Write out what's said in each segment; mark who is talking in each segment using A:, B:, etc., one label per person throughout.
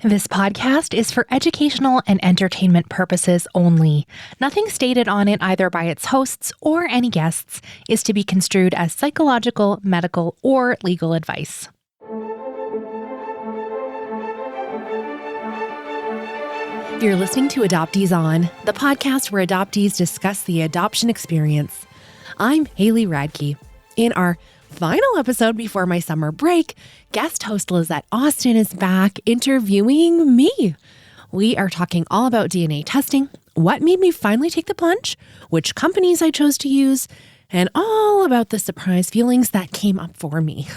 A: This podcast is for educational and entertainment purposes only. Nothing stated on it, either by its hosts or any guests, is to be construed as psychological, medical, or legal advice. You're listening to Adoptees On, the podcast where adoptees discuss the adoption experience. I'm Haley Radke. In our final episode before my summer break, guest host Lisette Austin is back interviewing me. We are talking all about DNA testing, what made me finally take the plunge, which companies I chose to use, and all about the surprise feelings that came up for me.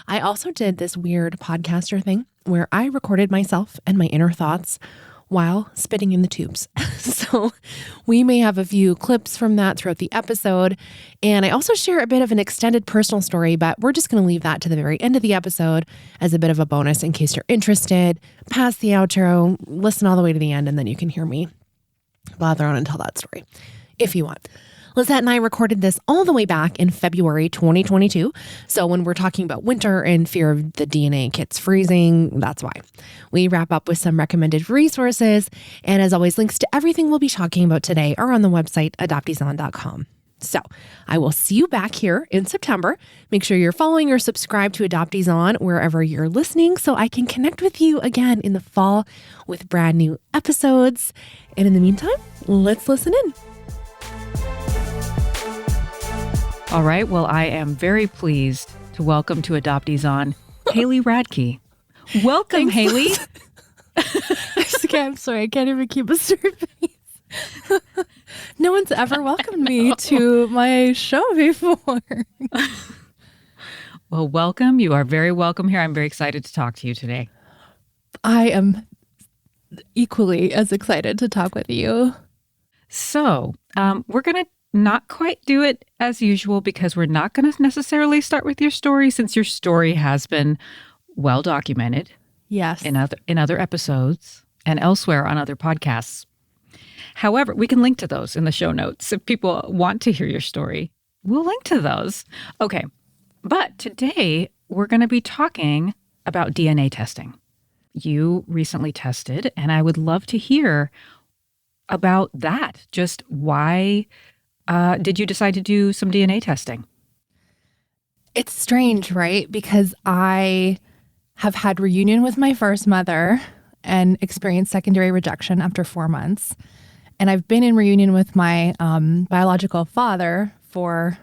A: I also did this weird podcaster thing where I recorded myself and my inner thoughts while spitting in the tubes. So we may have a few clips from that throughout the episode. And I also share a bit of an extended personal story, but we're just going to leave that to the very end of the episode as a bit of a bonus in case you're interested. Past the outro, listen all the way to the end, and then you can hear me blather on and tell that story if you want. Lisette and I recorded this all the way back in February 2022. So when we're talking about winter and fear of the DNA kits freezing, that's why. We wrap up with some recommended resources. And as always, links to everything we'll be talking about today are on the website adopteeson.com. So I will see you back here in September. Make sure you're following or subscribed to Adoptees On wherever you're listening so I can connect with you again in the fall with brand new episodes. And in the meantime, let's listen in.
B: All right. Well, I am very pleased to welcome to Adoptees On Haley Radke. Welcome, Haley.
A: I'm sorry. I can't even keep a straight face. No one's ever welcomed me to my show before.
B: Well, welcome. You are very welcome here. I'm very excited to talk to you today.
A: I am equally as excited to talk with you.
B: So we're going to not quite do it as usual because we're not going to necessarily start with your story since your story has been well documented.
A: Yes.
B: In other episodes and elsewhere on other podcasts. However, we can link to those in the show notes. If people want to hear your story, we'll link to those. Okay. But today we're going to be talking about DNA testing. You recently tested, and I would love to hear about that. Just why did you decide to do some DNA testing?
A: It's strange, right? Because I have had reunion with my first mother and experienced secondary rejection after 4 months. And I've been in reunion with my biological father for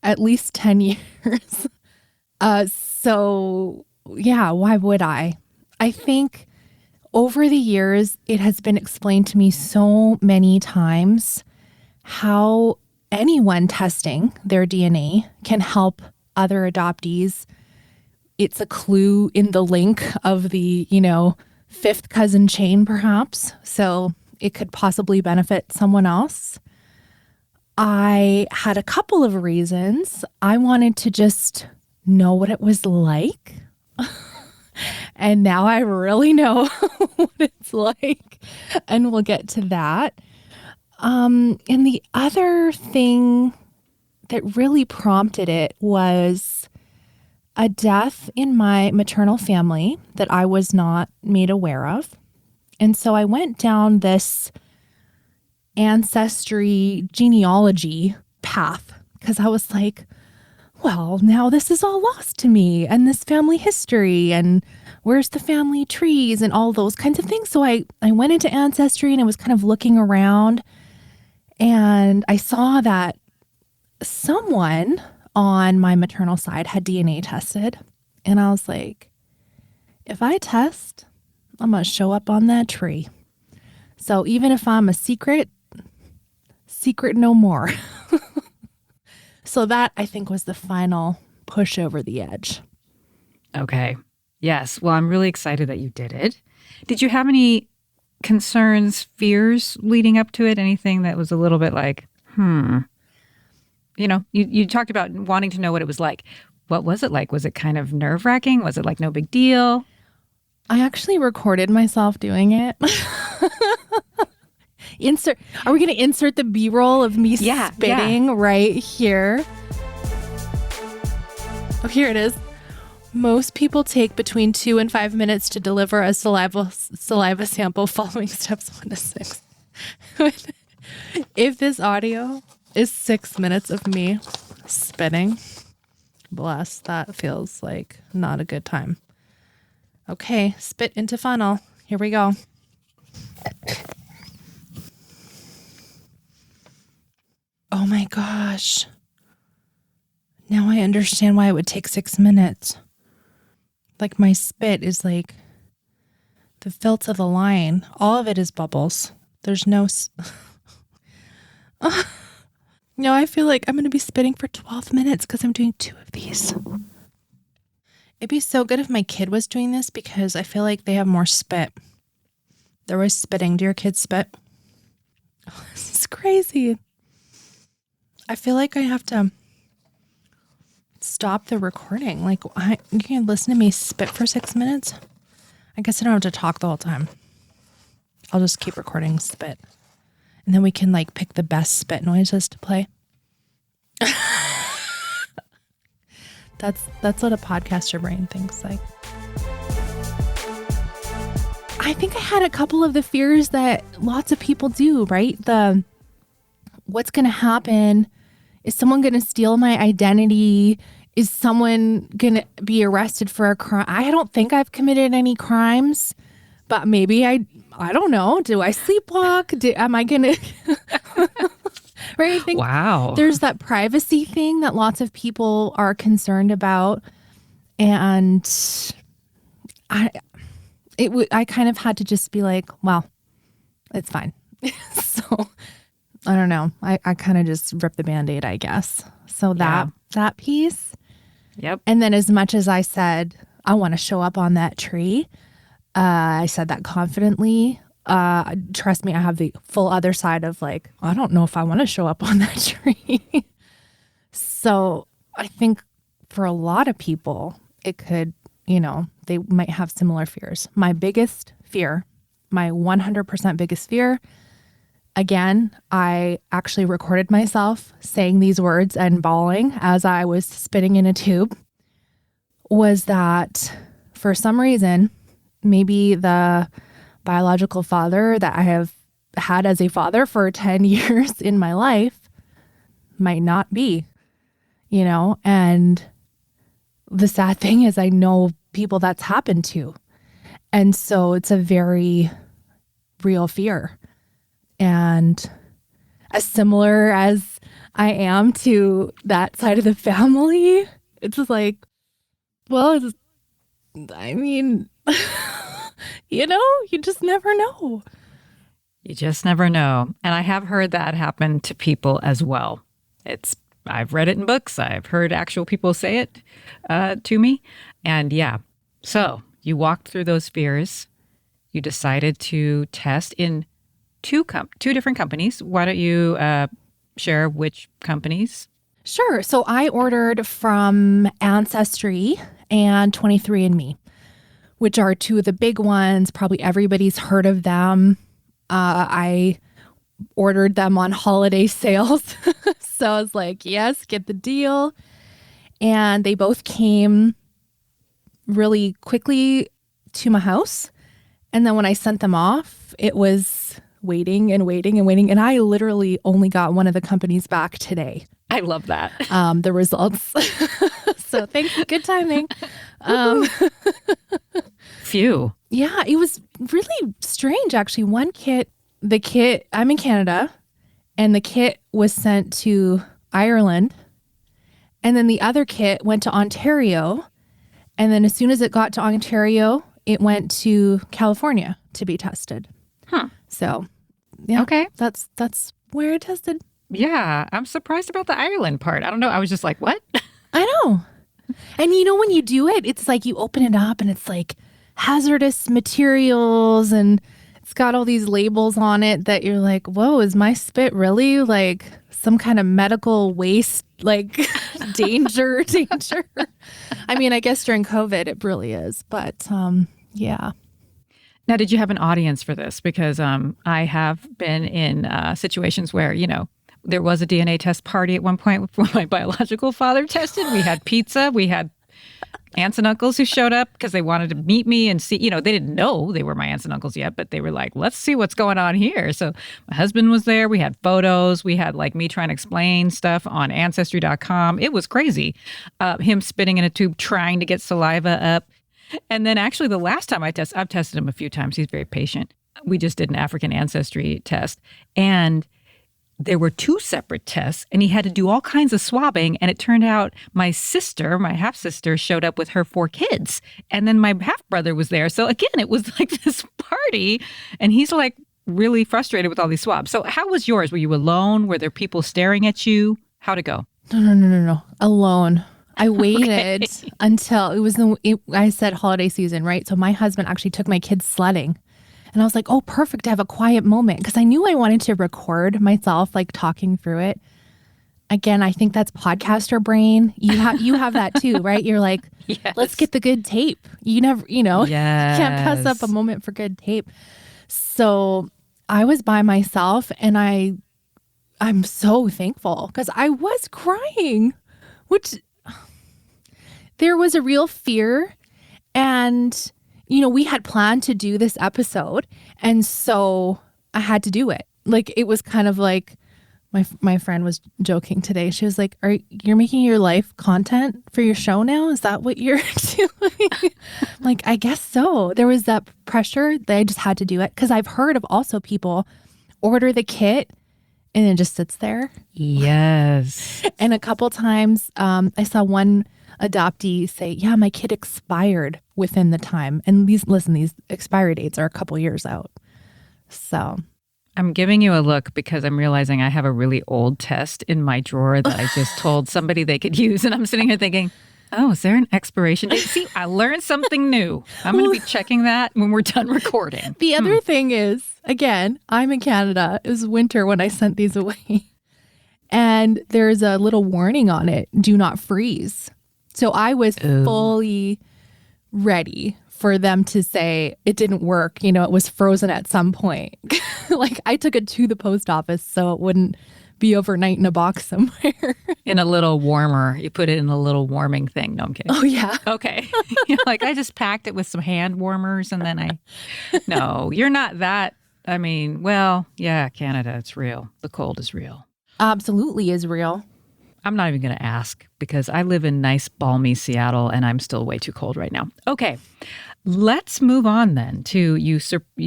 A: at least 10 years. So yeah, why would I? I think over the years, it has been explained to me so many times how anyone testing their DNA can help other adoptees. It's a clue in the link of the, fifth cousin chain, perhaps. So it could possibly benefit someone else. I had a couple of reasons. I wanted to just know what it was like. And now I really know what it's like. And we'll get to that. And the other thing that really prompted it was a death in my maternal family that I was not made aware of. And so I went down this ancestry genealogy path because I was like, well, now this is all lost to me and this family history and where's the family trees and all those kinds of things. So I went into Ancestry and I was kind of looking around and I saw that someone on my maternal side had DNA tested. And I was like, if I test, I'm going to show up on that tree. So even if I'm a secret no more. So that, I think, was the final push over the edge.
B: Okay. Yes. Well, I'm really excited that you did it. Did you have any concerns, fears leading up to it? Anything that was a little bit like, You talked about wanting to know what it was like. What was it like? Was it kind of nerve-wracking? Was it like no big deal?
A: I actually recorded myself doing it. Are we going to insert the B-roll of me spitting right here? Oh, here it is. Most people take between 2 and 5 minutes to deliver a saliva sample following steps 1 to 6. If this audio is 6 minutes of me spitting, bless, that feels like not a good time. Okay, spit into funnel. Here we go. Oh my gosh. Now I understand why it would take 6 minutes. Like my spit is like the filth of the line. All of it is bubbles. There's no... No, I feel like I'm going to be spitting for 12 minutes because I'm doing 2 of these. It'd be so good if my kid was doing this because I feel like they have more spit. They're always spitting. Do your kids spit? Oh, this is crazy. I feel like I have to stop the recording. Like, you can listen to me spit for 6 minutes. I guess I don't have to talk the whole time. I'll just keep recording spit. And then we can like pick the best spit noises to play. That's what a podcaster brain thinks like. I think I had a couple of the fears that lots of people do, right? What's going to happen? Is someone going to steal my identity? Is someone going to be arrested for a crime? I don't think I've committed any crimes, but maybe I don't know. Do I sleepwalk? Am I going to... Right? I think
B: wow.
A: There's that privacy thing that lots of people are concerned about. And I kind of had to just be like, well, it's fine. So I don't know. I kind of just ripped the Band-Aid, I guess. So that piece.
B: Yep.
A: And then as much as I said, I want to show up on that tree, I said that confidently. Trust me, I have the full other side of like, I don't know if I want to show up on that tree. So I think for a lot of people, it could, they might have similar fears. My biggest fear, my 100% biggest fear, again, I actually recorded myself saying these words and bawling as I was spitting in a tube, was that for some reason, maybe the biological father that I have had as a father for 10 years in my life might not be, and the sad thing is I know people that's happened to. And so it's a very real fear. And as similar as I am to that side of the family, it's just like, well, you just never know.
B: You just never know. And I have heard that happen to people as well. I've read it in books. I've heard actual people say it to me. And yeah, so you walked through those fears. You decided to test in two different companies. Why don't you share which companies?
A: Sure. So I ordered from Ancestry and 23andMe, which are 2 of the big ones. Probably everybody's heard of them. I ordered them on holiday sales. So I was like, yes, get the deal. And they both came really quickly to my house. And then when I sent them off, it was waiting and waiting and waiting. And I literally only got one of the companies back today.
B: I love that.
A: The results. So thanks. Good timing.
B: Phew.
A: Yeah, it was really strange, actually. One kit, I'm in Canada, and the kit was sent to Ireland. And then the other kit went to Ontario. And then as soon as it got to Ontario, it went to California to be tested.
B: Huh.
A: So, yeah.
B: Okay.
A: That's where it tested.
B: Yeah. I'm surprised about the Ireland part. I don't know. I was just like, what?
A: I know. And when you do it, it's like you open it up and it's like hazardous materials and it's got all these labels on it that you're like, whoa, is my spit really like some kind of medical waste, like danger? I mean, I guess during COVID it really is, but yeah.
B: Now, did you have an audience for this? Because I have been in situations where, there was a DNA test party at one point when my biological father tested. We had pizza. We had aunts and uncles who showed up because they wanted to meet me and see, they didn't know they were my aunts and uncles yet, but they were like, let's see what's going on here. So my husband was there. We had photos. We had like me trying to explain stuff on ancestry.com. It was crazy. Him spitting in a tube, trying to get saliva up. And then actually the last time I've tested him a few times. He's very patient. We just did an African ancestry test. And there were 2 separate tests, and he had to do all kinds of swabbing. And it turned out my half-sister, showed up with her 4 kids. And then my half-brother was there. So again, it was like this party. And he's like really frustrated with all these swabs. So how was yours? Were you alone? Were there people staring at you? How'd it go?
A: No. Alone. I waited until I said holiday season, right? So my husband actually took my kids sledding. And I was like, oh, perfect to have a quiet moment, because I knew I wanted to record myself, like talking through it. Again, I think that's podcaster brain. You have that too, right? You're like, yes. Let's get the good tape. You never,
B: yes.
A: can't pass up a moment for good tape. So I was by myself, and I'm so thankful because I was crying, which there was a real fear. And we had planned to do this episode, and so I had to do it. Like, it was kind of like my friend was joking today. She was like, you're making your life content for your show now? Is that what you're doing? Like, I guess so. There was that pressure that I just had to do it, because I've heard of also people order the kit and it just sits there.
B: Yes.
A: And a couple times I saw one adoptee say, yeah, my kid expired within the time. And these expiry dates are a couple years out. So
B: I'm giving you a look because I'm realizing I have a really old test in my drawer that I just told somebody they could use. And I'm sitting here thinking, oh, is there an expiration date? See, I learned something new. I'm going to be checking that when we're done recording.
A: The other thing is, again, I'm in Canada. It was winter when I sent these away. And there's a little warning on it, do not freeze. So I was fully ready for them to say it didn't work. It was frozen at some point. Like, I took it to the post office so it wouldn't be overnight in a box somewhere.
B: In a little warmer. You put it in a little warming thing. No, I'm kidding.
A: Oh, yeah.
B: Okay. Like, I just packed it with some hand warmers and then No, you're not that. I mean, well, yeah, Canada, it's real. The cold is real.
A: Absolutely is real.
B: I'm not even going to ask because I live in nice, balmy Seattle and I'm still way too cold right now. Okay, let's move on then to you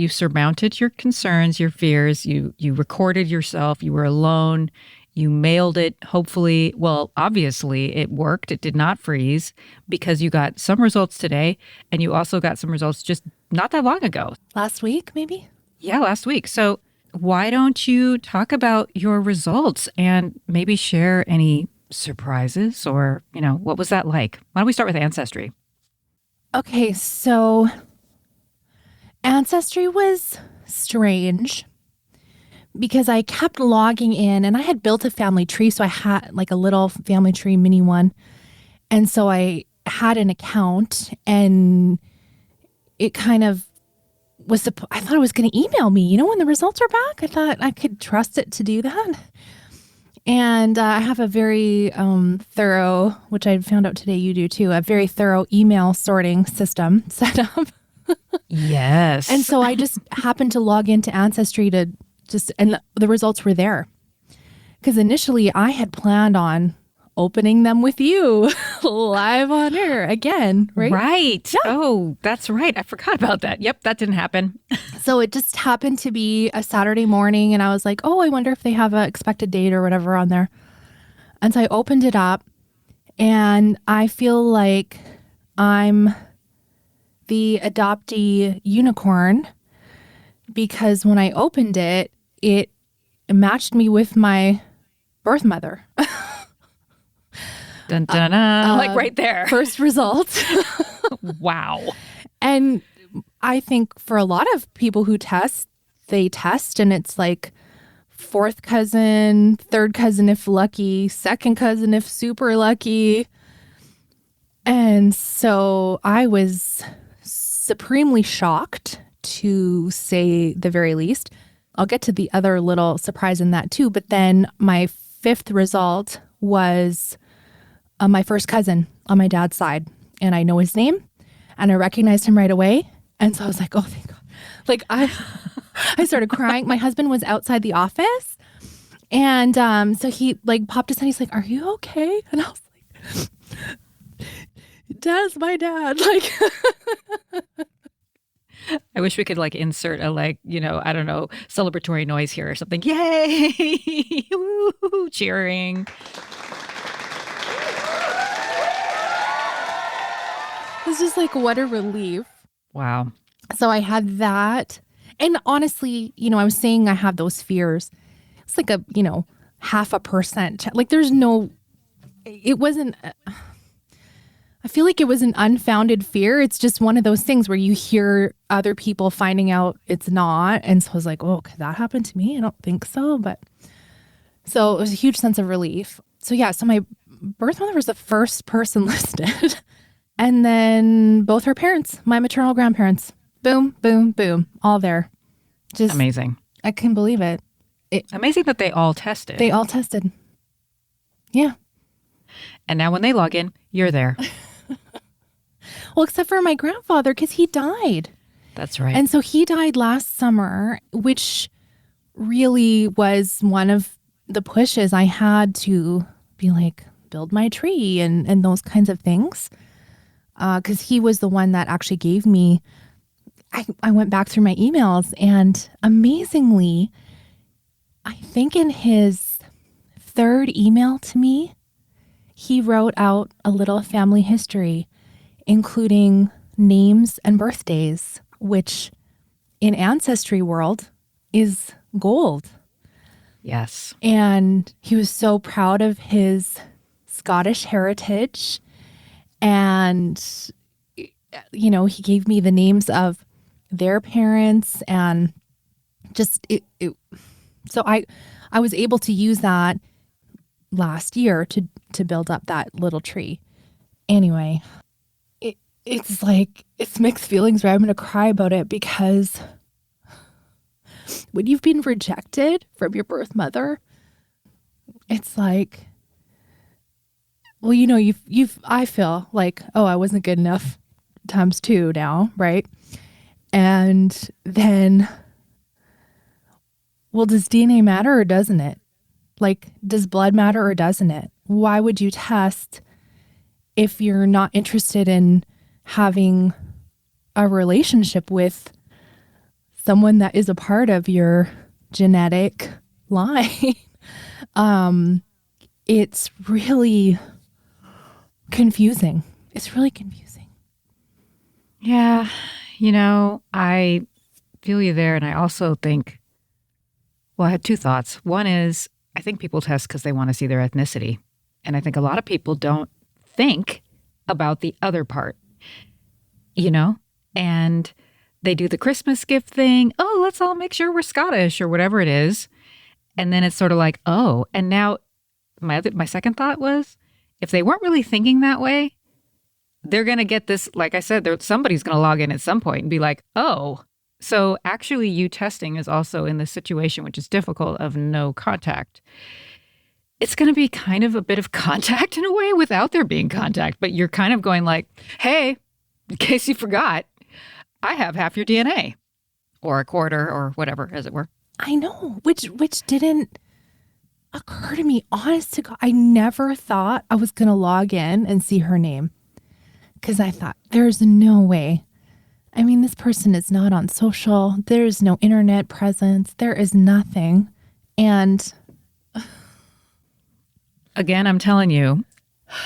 B: surmounted your concerns, your fears. You recorded yourself. You were alone. You mailed it. Hopefully, well, obviously it worked. It did not freeze because you got some results today and you also got some results just not that long ago.
A: Last week, maybe?
B: Yeah, last week. So why don't you talk about your results and maybe share any surprises or, what was that like? Why don't we start with Ancestry?
A: Okay, so Ancestry was strange because I kept logging in and I had built a family tree. So I had like a little family tree mini one. And so I had an account and it kind of I thought it was going to email me, when the results are back. I thought I could trust it to do that. And I have a very thorough, which I found out today you do too, a very thorough email sorting system set up.
B: Yes.
A: And so I just happened to log into Ancestry and the results were there. Because initially I had planned on opening them with you live on air again, right?
B: Right.
A: Yeah.
B: Oh, that's right. I forgot about that. Yep, that didn't happen.
A: So it just happened to be a Saturday morning and I was like, oh, I wonder if they have an expected date or whatever on there. And so I opened it up and I feel like I'm the adoptee unicorn because when I opened it, it matched me with my birth mother.
B: Dun, dun, dun. Like right there.
A: First result.
B: Wow.
A: And I think for a lot of people who test, they test and it's like fourth cousin, third cousin if lucky, second cousin if super lucky. And so I was supremely shocked, to say the very least. I'll get to the other little surprise in that too. But then my fifth result was my first cousin on my dad's side. and I know his name and I recognized him right away. And so I was like, oh, thank God. Like I started crying. My husband was outside the office. And so he like popped his head. He's like, are you okay? And I was like, Dad's my dad. Like,
B: I wish we could like insert a like, I don't know, celebratory noise here or something. Yay! Woo! Cheering.
A: It's just like, what a relief.
B: Wow.
A: So I had that. And honestly, I was saying I have those fears. It's like a, 0.5%. Like it wasn't, I feel like it was an unfounded fear. It's just one of those things where you hear other people finding out it's not. And so I was like, oh, could that happen to me? I don't think so. But so it was a huge sense of relief. So yeah, so my birth mother was the first person listed. And then both her parents, my maternal grandparents, boom, boom, boom, all there. Just
B: amazing.
A: I couldn't believe it.
B: Amazing that they all tested.
A: They all tested. Yeah.
B: And now when they log in, you're there.
A: Well, except for my grandfather, because he died.
B: That's right.
A: And so he died last summer, which really was one of the pushes I had to be like, build my tree and those kinds of things. Because he was the one that actually gave me, I went back through my emails, and amazingly, I think in his third email to me, he wrote out a little family history, including names and birthdays, which in Ancestry world is gold.
B: Yes.
A: And he was so proud of his Scottish heritage. And, he gave me the names of their parents, and just so I was able to use that last year to build up that little tree. Anyway, it's like, it's mixed feelings where I'm going to cry about it, because when you've been rejected from your birth mother, it's like, well, I feel like, oh, I wasn't good enough times 2 now, right? And then, well, does DNA matter or doesn't it? Like, does blood matter or doesn't it? Why would you test if you're not interested in having a relationship with someone that is a part of your genetic line? It's really confusing. It's really confusing.
B: Yeah. I feel you there. And I also think, well, I had 2 thoughts. One is, I think people test because they want to see their ethnicity. And I think a lot of people don't think about the other part, and they do the Christmas gift thing. Oh, let's all make sure we're Scottish or whatever it is. And then it's sort of like, oh, and now my second thought was, if they weren't really thinking that way, they're going to get this, like I said, somebody's going to log in at some point and be like, oh, so actually you testing is also in this situation, which is difficult, of no contact. It's going to be kind of a bit of contact in a way without there being contact, but you're kind of going like, hey, in case you forgot, I have half your DNA, or a quarter, or whatever, as it were.
A: I know, which didn't occur to me. Honest to God, I never thought I was going to log in and see her name, because I thought, there's no way. I mean, this person is not on social. There's no internet presence. There is nothing. And
B: again, I'm telling you,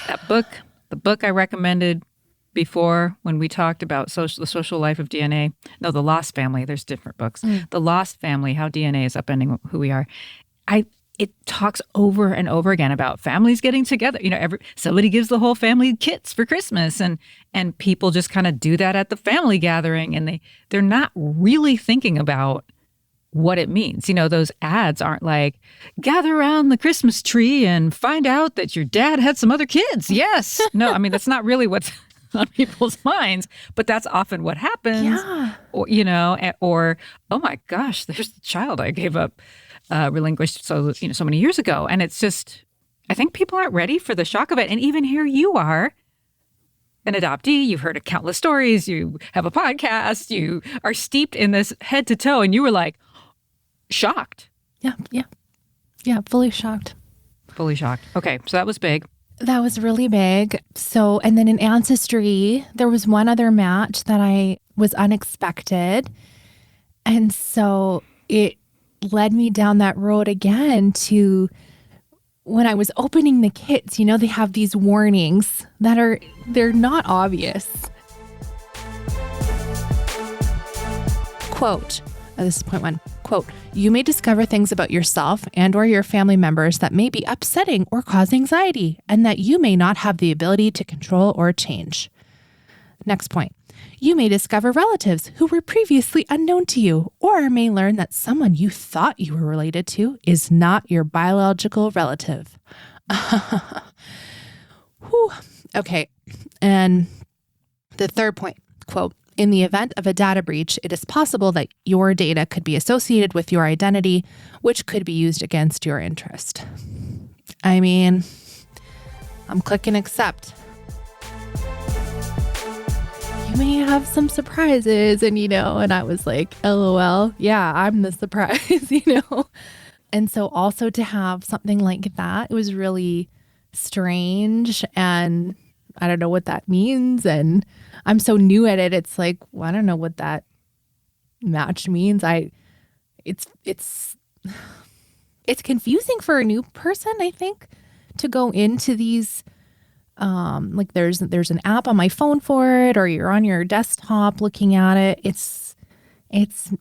B: that book, the book I recommended before when we talked about the social life of DNA. No, The Lost Family. There's different books. The Lost Family, How DNA is Upending Who We Are. It talks over and over again about families getting together. Somebody gives the whole family kits for Christmas, and people just kind of do that at the family gathering, and they're not really thinking about what it means. Those ads aren't like, gather around the Christmas tree and find out that your dad had some other kids. Yes. No, I mean, that's not really what's on people's minds, but that's often what happens.
A: Yeah.
B: Or, oh my gosh, there's the child I gave up, relinquished so many years ago. And it's just, I think people aren't ready for the shock of it. And even here you are, an adoptee, you've heard of countless stories, you have a podcast, you are steeped in this head to toe, and you were like shocked.
A: Yeah, fully shocked.
B: Fully shocked. Okay, so that was big.
A: That was really big. So, and then in Ancestry, there was one other match that was unexpected. And so it led me down that road again to when I was opening the kits, they have these warnings they're not obvious. Quote, this is point 1, quote, "You may discover things about yourself and or your family members that may be upsetting or cause anxiety and that you may not have the ability to control or change." Next point, "You may discover relatives who were previously unknown to you or may learn that someone you thought you were related to is not your biological relative." Whew. Okay. And the third point, quote, "In the event of a data breach, it is possible that your data could be associated with your identity, which could be used against your interest." I mean, I'm clicking accept. You may have some surprises and I was like, LOL, yeah, I'm the surprise, And so also to have something like that, it was really strange and I don't know what that means. And I'm so new at it. It's like, well, I don't know what that match means. It's confusing for a new person, I think, to go into these, like there's an app on my phone for it, or you're on your desktop looking at it. It's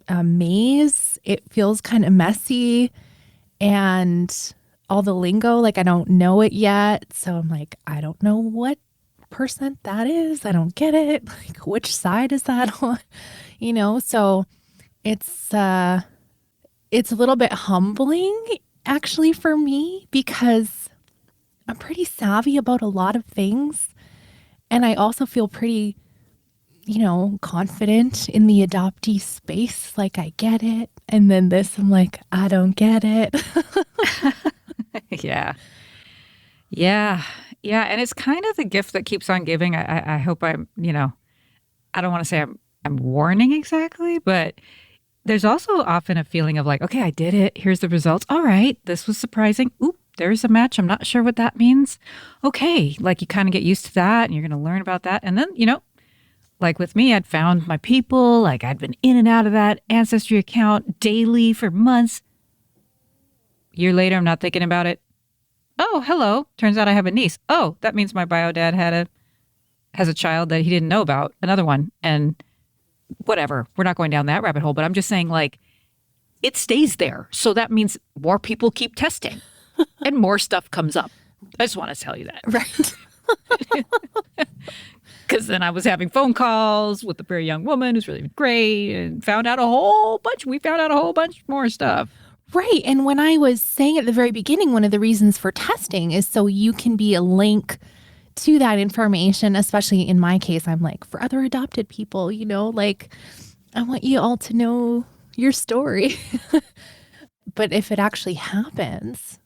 A: a maze. It feels kind of messy and all the lingo, like I don't know it yet. So I'm like, I don't know what percent that is. I don't get it. Like, which side is that on? So it's a little bit humbling actually for me because I'm pretty savvy about a lot of things. And I also feel pretty, confident in the adoptee space. Like I get it. And then this, I'm like, I don't get it.
B: Yeah. And it's kind of the gift that keeps on giving. I hope I'm, I don't want to say I'm warning exactly, but there's also often a feeling of like, okay, I did it. Here's the results. All right. This was surprising. Oop, there's a match. I'm not sure what that means. Okay. Like you kind of get used to that and you're going to learn about that. And then, like with me, I'd found my people, like I'd been in and out of that Ancestry account daily for months. A year later, I'm not thinking about it. Oh, hello. Turns out I have a niece. Oh, that means my bio dad has a child that he didn't know about, another one. And whatever. We're not going down that rabbit hole, but I'm just saying like it stays there. So that means more people keep testing and more stuff comes up. I just want to tell you that.
A: Right.
B: Because then I was having phone calls with a very young woman who's really great and we found out a whole bunch more stuff.
A: Right. And when I was saying at the very beginning, one of the reasons for testing is so you can be a link to that information, especially in my case, I'm like, for other adopted people, like I want you all to know your story. But if it actually happens,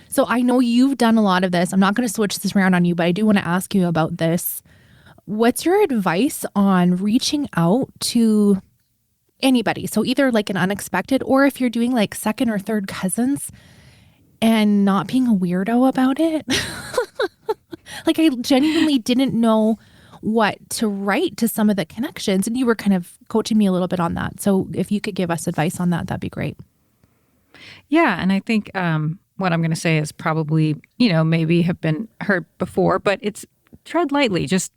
A: So I know you've done a lot of this. I'm not going to switch this around on you, but I do want to ask you about this. What's your advice on reaching out to anybody? So either like an unexpected, or if you're doing like second or third cousins and not being a weirdo about it. Like I genuinely didn't know what to write to some of the connections. And you were kind of coaching me a little bit on that. So if you could give us advice on that, that'd be great.
B: Yeah. And I think what I'm going to say is probably, maybe have been heard before, but it's tread lightly. Just,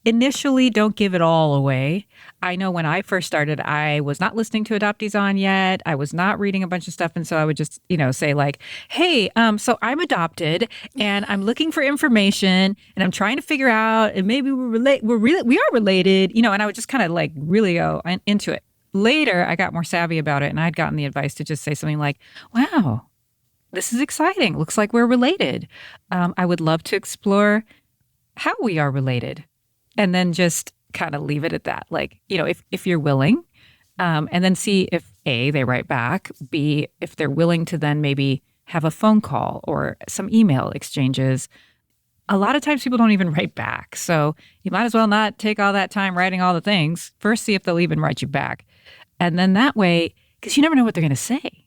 B: initially don't give it all away. I know when I first started, I was not listening to Adoptees On yet. I was not reading a bunch of stuff. And so I would just, say like, hey, so I'm adopted and I'm looking for information and I'm trying to figure out, and maybe we are related, and I would just kind of like really go into it. Later, I got more savvy about it and I'd gotten the advice to just say something like, wow, this is exciting. Looks like we're related. I would love to explore how we are related. And then just kind of leave it at that. Like, if you're willing, and then see if A, they write back, B, if they're willing to then maybe have a phone call or some email exchanges. a lot of times people don't even write back. So you might as well not take all that time writing all the things. First, see if they'll even write you back. And then that way, because you never know what they're going to say,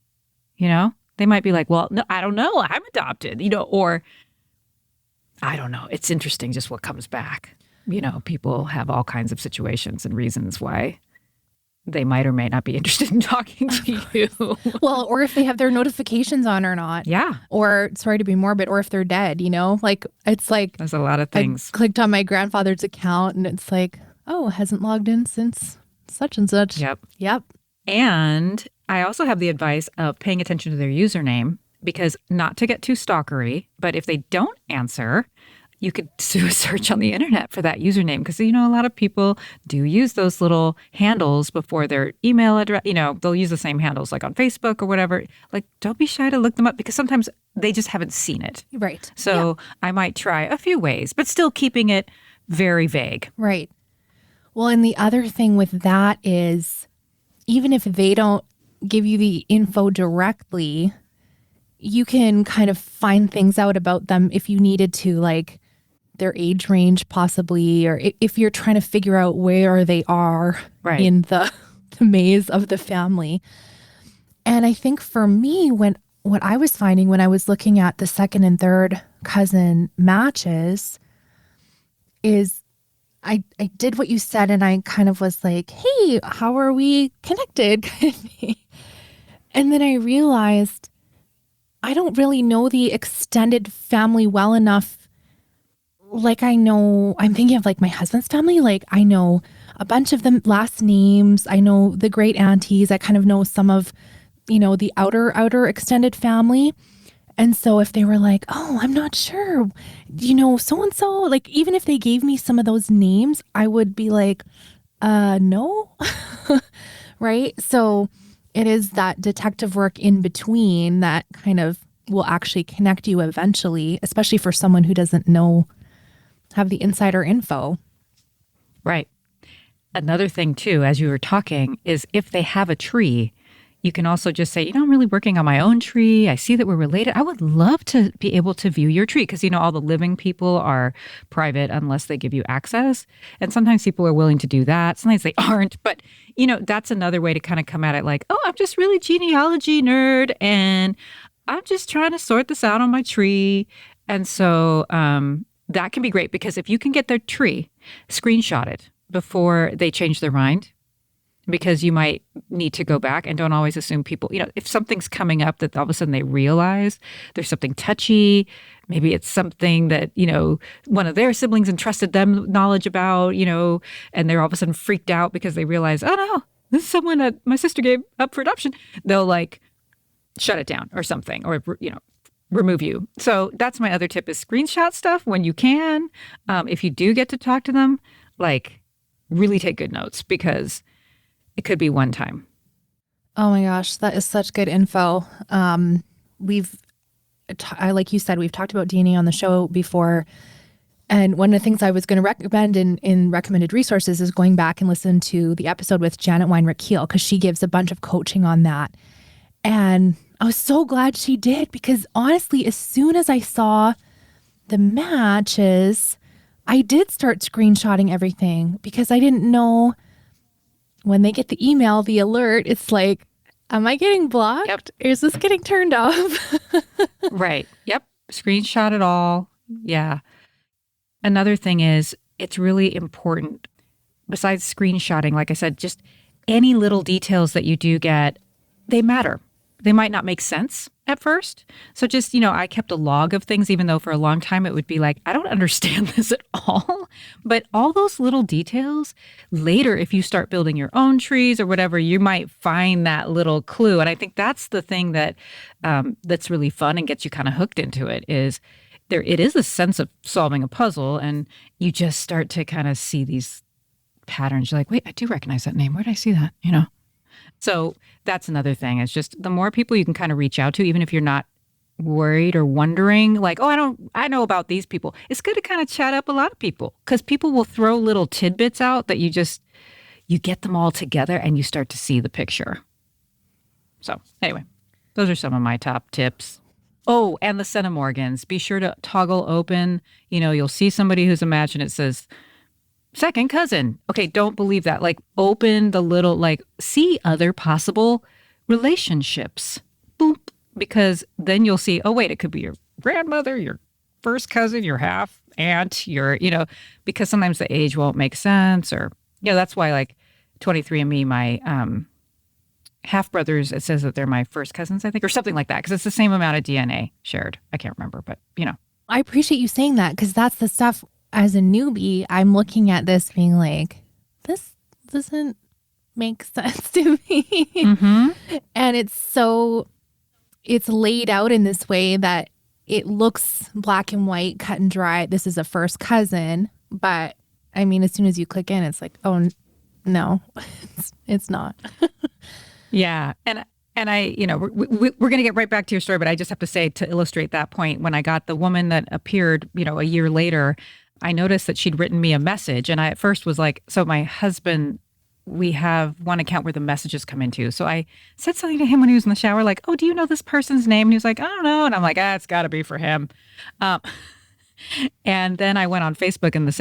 B: They might be like, well, no, I don't know. I'm adopted, or I don't know. It's interesting just what comes back. People have all kinds of situations and reasons why they might or may not be interested in talking to you.
C: Well, or if they have their notifications on or not.
B: Yeah.
C: Or, sorry to be morbid, or if they're dead, It's like...
B: There's a lot of things.
C: I clicked on my grandfather's account and it's like, oh, hasn't logged in since such and such.
B: Yep. And I also have the advice of paying attention to their username, because not to get too stalkery, but if they don't answer, you could do a search on the internet for that username, because, a lot of people do use those little handles before their email address. They'll use the same handles like on Facebook or whatever. Like, don't be shy to look them up, because sometimes they just haven't seen it.
C: Right.
B: So I might try a few ways, but still keeping it very vague.
C: Right. Well, and the other thing with that is, even if they don't give you the info directly, you can kind of find things out about them if you needed to, like their age range possibly, or if you're trying to figure out where they are in the maze of the family. And I think for me, what I was finding when I was looking at the second and third cousin matches is I did what you said, and I kind of was like, hey, how are we connected? kind of thing. And then I realized I don't really know the extended family well enough. Like, I'm thinking of like my husband's family. Like, I know a bunch of them last names. I know the great aunties. I kind of know some of, the outer extended family. And so if they were like, oh, I'm not sure, so-and-so, like, even if they gave me some of those names, I would be like, no, right? So it is that detective work in between that kind of will actually connect you eventually, especially for someone who doesn't have the insider info.
B: Right. Another thing too, as you were talking, is if they have a tree, you can also just say, I'm really working on my own tree. I see that we're related. I would love to be able to view your tree, because, all the living people are private unless they give you access. And sometimes people are willing to do that. Sometimes they aren't. But, that's another way to kind of come at it like, oh, I'm just really genealogy nerd, and I'm just trying to sort this out on my tree. And so that can be great, because if you can get their tree, screenshot it before they change their mind, because you might need to go back, and don't always assume people, if something's coming up that all of a sudden they realize there's something touchy, maybe it's something that, one of their siblings entrusted them knowledge about, and they're all of a sudden freaked out because they realize, oh no, this is someone that my sister gave up for adoption. They'll like shut it down or something, or, remove you. So that's my other tip, is screenshot stuff when you can. If you do get to talk to them, like, really take good notes, because it could be one time.
C: Oh my gosh, that is such good info. Like you said, we've talked about DNA on the show before. And one of the things I was going to recommend in recommended resources is going back and listen to the episode with Janet Weinrich Keel, because she gives a bunch of coaching on that. And I was so glad she did, because honestly, as soon as I saw the matches, I did start screenshotting everything, because I didn't know when they get the email, the alert, it's like, am I getting blocked?
B: Yep.
C: Or is this getting turned off?
B: Right. Yep. Screenshot it all. Yeah. Another thing is, it's really important, besides screenshotting, like I said, just any little details that you do get, they matter. They might not make sense at first. So just, I kept a log of things, even though for a long time it would be like, I don't understand this at all. But all those little details, later, if you start building your own trees or whatever, you might find that little clue. And I think that's the thing that that's really fun and gets you kind of hooked into it, is it is a sense of solving a puzzle, and you just start to kind of see these patterns. You're like, wait, I do recognize that name. Where did I see that? So that's another thing. It's just the more people you can kind of reach out to, even if you're not worried or wondering, like, oh, I know about these people. It's good to kind of chat up a lot of people, because people will throw little tidbits out that you get them all together and you start to see the picture. So anyway, those are some of my top tips. Oh, and the centimorgans. Be sure to toggle open. You'll see somebody who's a match and it says second cousin. Okay, don't believe that. Like open the little, see other possible relationships. Boop. Because then you'll see, oh, wait, it could be your grandmother, your first cousin, your half aunt, because sometimes the age won't make sense or, that's why 23andMe, my half brothers, it says that they're my first cousins, I think, or something like that, because it's the same amount of DNA shared. I can't remember, but
C: I appreciate you saying that, because that's the stuff as a newbie, I'm looking at this being like, this doesn't make sense to me.
B: Mm-hmm.
C: And it's laid out in this way that it looks black and white, cut and dry. This is a first cousin. But I mean, as soon as you click in, it's like, oh, no, it's not.
B: Yeah. And I, we're going to get right back to your story, but I just have to say, to illustrate that point, when I got the woman that appeared, a year later, I noticed that she'd written me a message. And I at first was like, so my husband, we have one account where the messages come into. So I said something to him when he was in the shower, like, oh, do you know this person's name? And he was like, I don't know. And I'm like, it's got to be for him. And then I went on Facebook and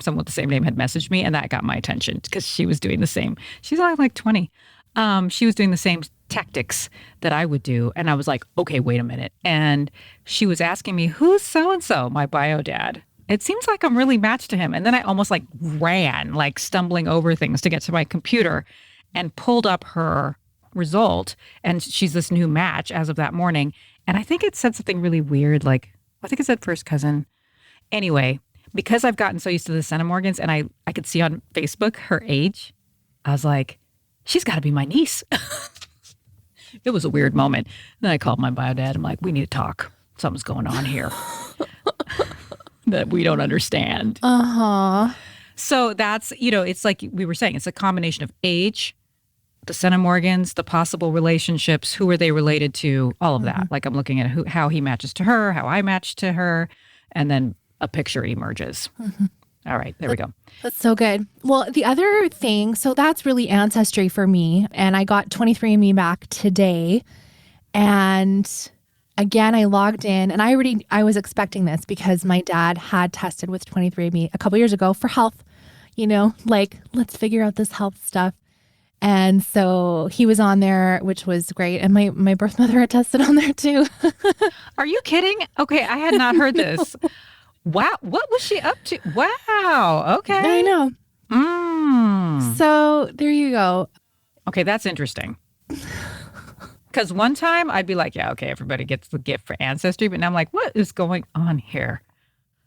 B: someone with the same name had messaged me, and that got my attention because she was doing the same. She's only like 20. She was doing the same tactics that I would do. And I was like, okay, wait a minute. And she was asking me, who's so-and-so, my bio dad? It seems like I'm really matched to him. And then I almost ran, stumbling over things to get to my computer and pulled up her result. And she's this new match as of that morning. And I think it said something really weird. I think it said first cousin. Anyway, because I've gotten so used to the centimorgans and I could see on Facebook her age, I was like, she's got to be my niece. It was a weird moment. Then I called my bio dad. I'm like, we need to talk. Something's going on here that we don't understand.
C: Uh-huh.
B: So that's, it's like we were saying, it's a combination of age, the centimorgans, the possible relationships, who are they related to, all of that. Like I'm looking at how he matches to her, how I match to her, and then a picture emerges. Mm-hmm. All right, there we go.
C: That's so good. Well, the other thing, so that's really ancestry for me. And I got 23andMe back today. And again, I logged in and I was expecting this because my dad had tested with 23andMe a couple years ago for health, let's figure out this health stuff. And so he was on there, which was great. And my birth mother had tested on there too.
B: Are you kidding? Okay, I had not heard this. Wow. What was she up to? Wow. Okay.
C: I know. So there you go.
B: Okay, that's interesting. Because one time I'd be like, yeah, okay, everybody gets the gift for ancestry. But now I'm like, what is going on here?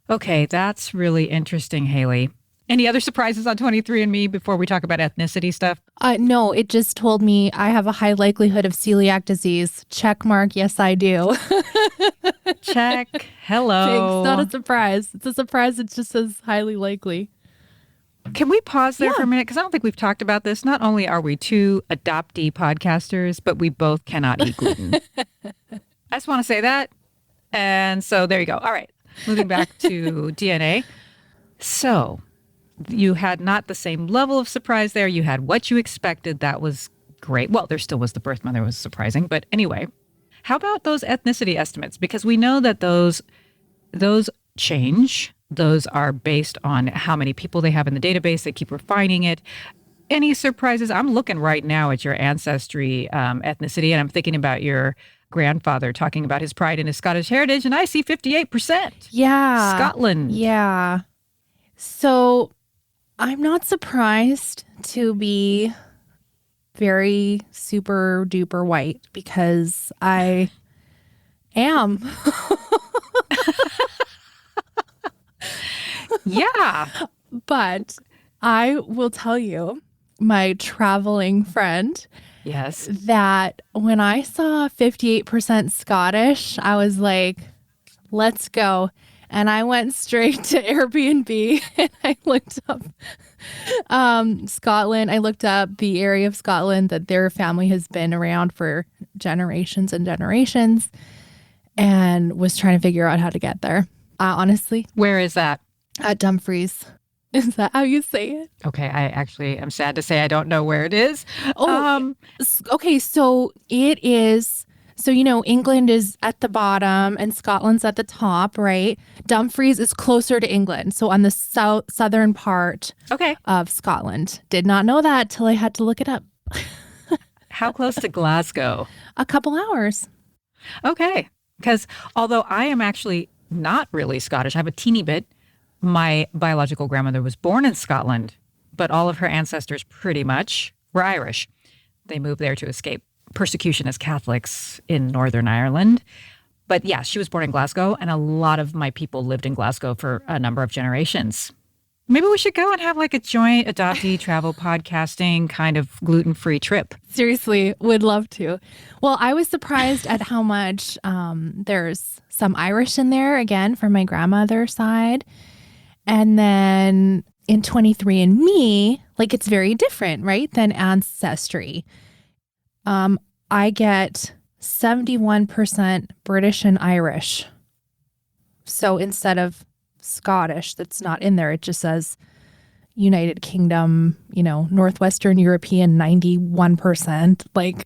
B: Okay, that's really interesting, Haley. Any other surprises on 23andMe before we talk about ethnicity stuff?
C: No, it just told me I have a high likelihood of celiac disease. Check mark, yes, I do.
B: Check. Hello.
C: It's not a surprise. It's a surprise. It just says highly likely.
B: Can we pause there for a minute? Because I don't think we've talked about this. Not only are we two adoptee podcasters, but we both cannot eat gluten. I just want to say that. And so there you go. All right. Moving back to DNA. So you had not the same level of surprise there. You had what you expected. That was great. Well, there still was the birth mother was surprising. But anyway, how about those ethnicity estimates? Because we know that those change. Those are based on how many people they have in the database. They keep refining it. Any surprises? I'm looking right now at your ancestry ethnicity, and I'm thinking about your grandfather talking about his pride in his Scottish heritage, and I see 58%.
C: Yeah.
B: Scotland.
C: Yeah. So I'm not surprised to be very super duper white because I am.
B: Yeah.
C: But I will tell you, my traveling friend,
B: yes,
C: that when I saw 58% Scottish, I was like, let's go. And I went straight to Airbnb and I looked up Scotland. I looked up the area of Scotland that their family has been around for generations and generations and was trying to figure out how to get there. Honestly.
B: Where is that?
C: At Dumfries. Is that how you say it?
B: Okay, I actually am sad to say I don't know where it is.
C: Okay, so it is So, England is at the bottom and Scotland's at the top, right? Dumfries is closer to England. So on the southern part of Scotland. Did not know that till I had to look it up.
B: How close to Glasgow?
C: A couple hours.
B: Okay. Because although I am actually not really Scottish, I have a teeny bit. My biological grandmother was born in Scotland, but all of her ancestors pretty much were Irish. They moved there to escape persecution as Catholics in Northern Ireland. But yeah, she was born in Glasgow, and a lot of my people lived in Glasgow for a number of generations. Maybe we should go and have like a joint adoptee travel podcasting kind of gluten-free trip.
C: Seriously, would love to. Well, I was surprised at how much there's some Irish in there, again, from my grandmother's side. And then in 23andMe, like it's very different, right, than Ancestry. I get 71% British and Irish. So instead of Scottish, that's not in there, it just says United Kingdom, Northwestern European, 91%. Like,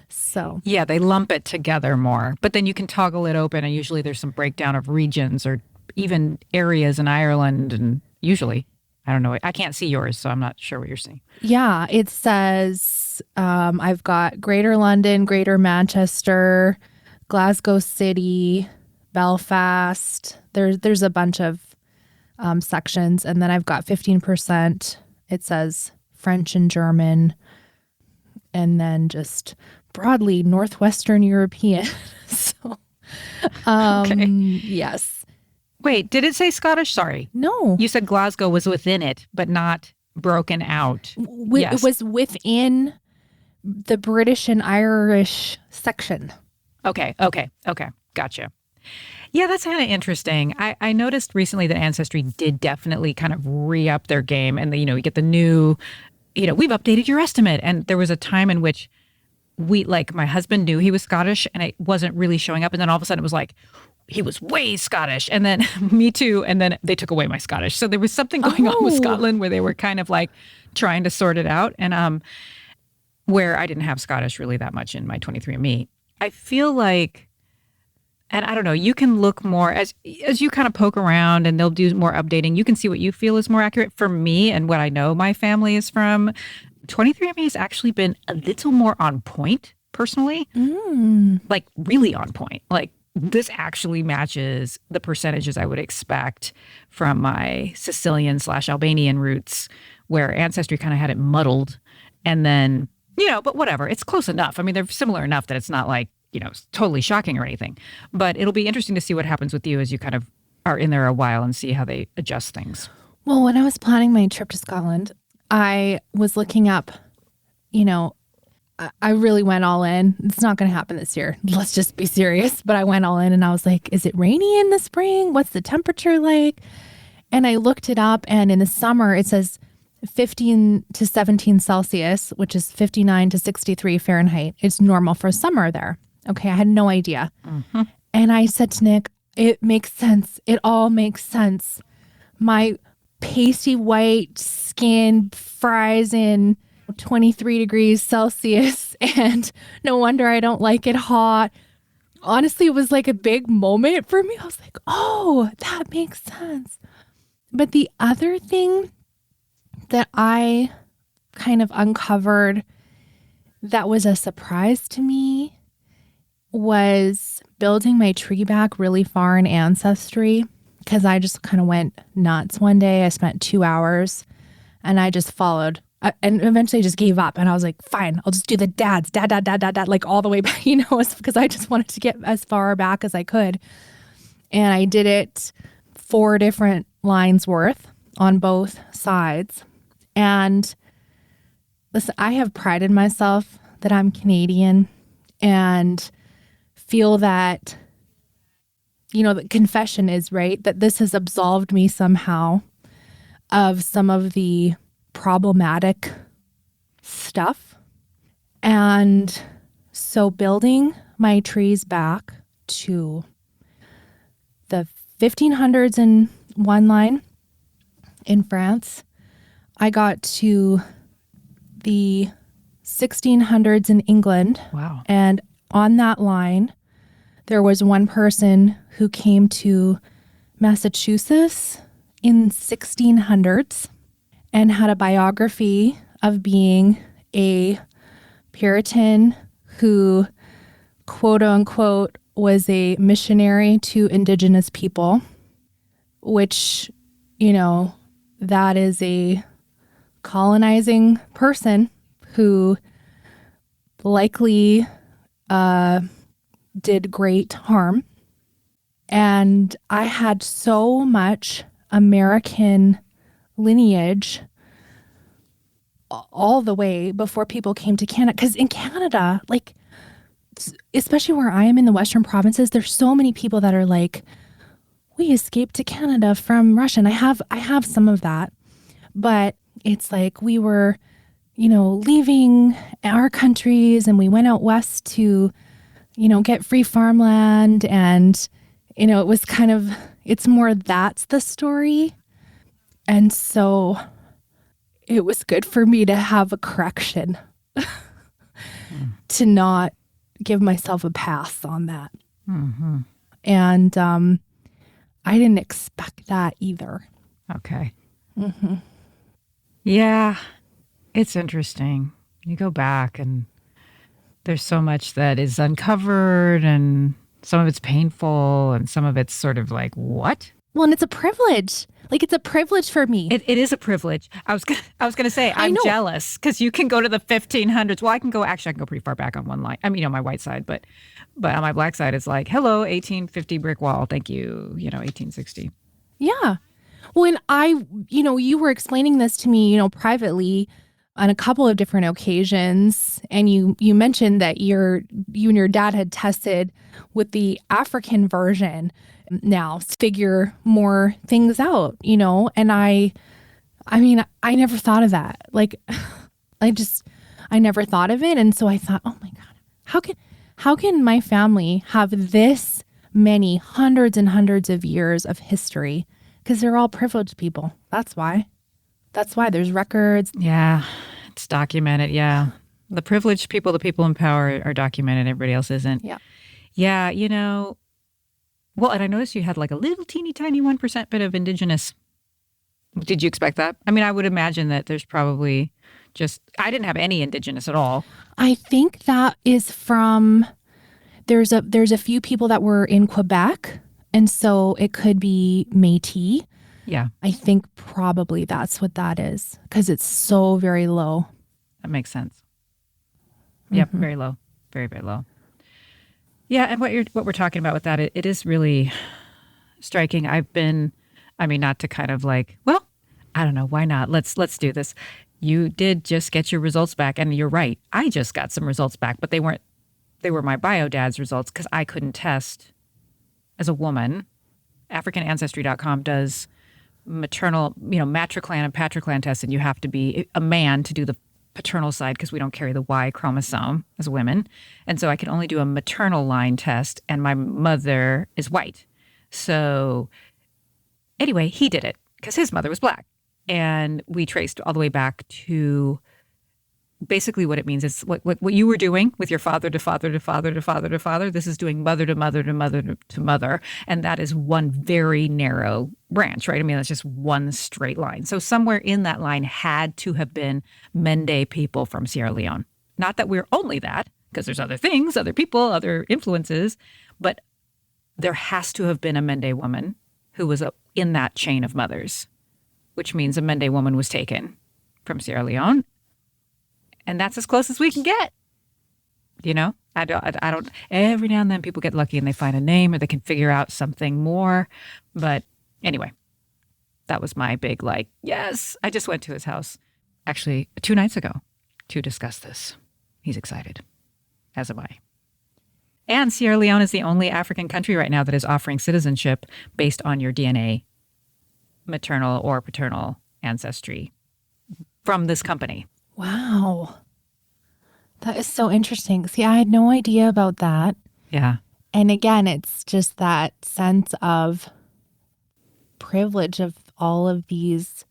C: so.
B: Yeah, they lump it together more. But then you can toggle it open, and usually there's some breakdown of regions or even areas in Ireland. And usually, I don't know, I can't see yours, so I'm not sure what you're seeing.
C: Yeah, it says I've got Greater London, Greater Manchester, Glasgow City, Belfast. There's a bunch of sections. And then I've got 15%. It says French and German. And then just broadly Northwestern European. So,
B: Okay.
C: Yes.
B: Wait, did it say Scottish? Sorry.
C: No.
B: You said Glasgow was within it, but not broken out. Yes.
C: It was within the British and Irish section.
B: Okay. Gotcha. Yeah, that's kind of interesting. I noticed recently that Ancestry did definitely kind of re-up their game. And, you get the new, we've updated your estimate. And there was a time in which my husband knew he was Scottish and it wasn't really showing up. And then all of a sudden it was like, he was way Scottish. And then me too. And then they took away my Scottish. So there was something going on with Scotland where they were kind of like trying to sort it out. And where I didn't have Scottish really that much in my 23andMe. I feel like, and I don't know, you can look more as you kind of poke around and they'll do more updating. You can see what you feel is more accurate. For me and what I know my family is from, 23andMe has actually been a little more on point personally. Like really on point. Like this actually matches the percentages I would expect from my Sicilian/Albanian roots, where Ancestry kind of had it muddled. And then, but whatever, it's close enough. I mean, they're similar enough that it's not like, totally shocking or anything. But it'll be interesting to see what happens with you as you kind of are in there a while and see how they adjust things.
C: Well, when I was planning my trip to Scotland, I was looking up, I really went all in. It's not going to happen this year. Let's just be serious. But I went all in and I was like, is it rainy in the spring? What's the temperature like? And I looked it up, and in the summer it says 15 to 17 Celsius, which is 59 to 63 Fahrenheit. It's normal for summer there. Okay, I had no idea. And I said to Nick, it makes sense. It all makes sense. My pasty white skin fries in 23 degrees Celsius, and no wonder I don't like it hot. Honestly, it was like a big moment for me. I was like, oh, that makes sense. But the other thing that I kind of uncovered that was a surprise to me was building my tree back really far in Ancestry, because I just kind of went nuts one day. I spent 2 hours and I just followed and eventually just gave up. And I was like, fine, I'll just do the dad, like all the way back, because I just wanted to get as far back as I could. And I did it 4 different lines worth on both sides. And listen, I have prided myself that I'm Canadian and feel that, the confession is right, that this has absolved me somehow of some of the problematic stuff. And so building my trees back to the 1500s in one line in France, I got to the 1600s in England.
B: Wow.
C: And on that line, there was one person who came to Massachusetts in 1600s and had a biography of being a Puritan who, quote unquote, was a missionary to indigenous people, which, that is a colonizing person who likely did great harm. And I had so much American lineage all the way before people came to Canada. Because in Canada, like, especially where I am in the Western provinces, there's so many people that are like, we escaped to Canada from Russia. And I have some of that, but it's like we were, leaving our countries and we went out west to, get free farmland. And, it was it's more that's the story. And so it was good for me to have a correction to not give myself a pass on that.
B: Mm-hmm.
C: And I didn't expect that either.
B: Okay.
C: Mm-hmm.
B: Yeah, it's interesting. You go back and there's so much that is uncovered and some of it's painful and some of it's sort of like, what?
C: Well, and it's a privilege. Like, it's a privilege for me.
B: It is a privilege. I was gonna say I'm jealous because you can go to the 1500s. Well, I can go pretty far back on one line. I mean, on my white side, but on my black side, it's like, hello, 1850 brick wall. Thank you. 1860.
C: Yeah. Well, and you were explaining this to me, privately on a couple of different occasions. And you mentioned that you and your dad had tested with the African version now, figure more things out, and I never thought of that. Like, I never thought of it. And so I thought, oh my God, how can my family have this many hundreds and hundreds of years of history? Because they're all privileged people. That's why there's records.
B: Yeah, it's documented. Yeah. The privileged people, the people in power are documented. Everybody else isn't.
C: Yeah.
B: Yeah. Well, and I noticed you had like a little teeny tiny 1% bit of indigenous. Did you expect that? I mean, I would imagine that there's probably I didn't have any indigenous at all.
C: I think that is from, there's a few people that were in Quebec. And so it could be Métis.
B: Yeah.
C: I think probably that's what that is because it's so very low.
B: That makes sense. Yep. Mm-hmm. Very low. Very, very low. Yeah. And what we're talking about with that, it is really striking. Not to kind of like, well, I don't know. Why not? Let's do this. You did just get your results back. And you're right. I just got some results back, but they were my bio dad's results because I couldn't test as a woman. AfricanAncestry.com does maternal, matriclan and patriclan tests, and you have to be a man to do the paternal side because we don't carry the Y chromosome as women. And so I can only do a maternal line test, and my mother is white. So anyway, he did it because his mother was black. And we traced all the way back to basically what it means is what you were doing with your father to father to father to father to father. This is doing mother to mother to mother to mother. And that is one very narrow branch, right? I mean, that's just one straight line. So somewhere in that line had to have been Mende people from Sierra Leone. Not that we're only that, because there's other things, other people, other influences, but there has to have been a Mende woman who was in that chain of mothers, which means a Mende woman was taken from Sierra Leone. And that's as close as we can get. I don't, every now and then people get lucky and they find a name or they can figure out something more. But anyway, that was my big, yes. I just went to his house actually 2 nights ago to discuss this. He's excited, as am I. And Sierra Leone is the only African country right now that is offering citizenship based on your DNA, maternal or paternal ancestry from this company.
C: Wow. That is so interesting. See, I had no idea about that.
B: Yeah.
C: And again, it's just that sense of privilege of all of these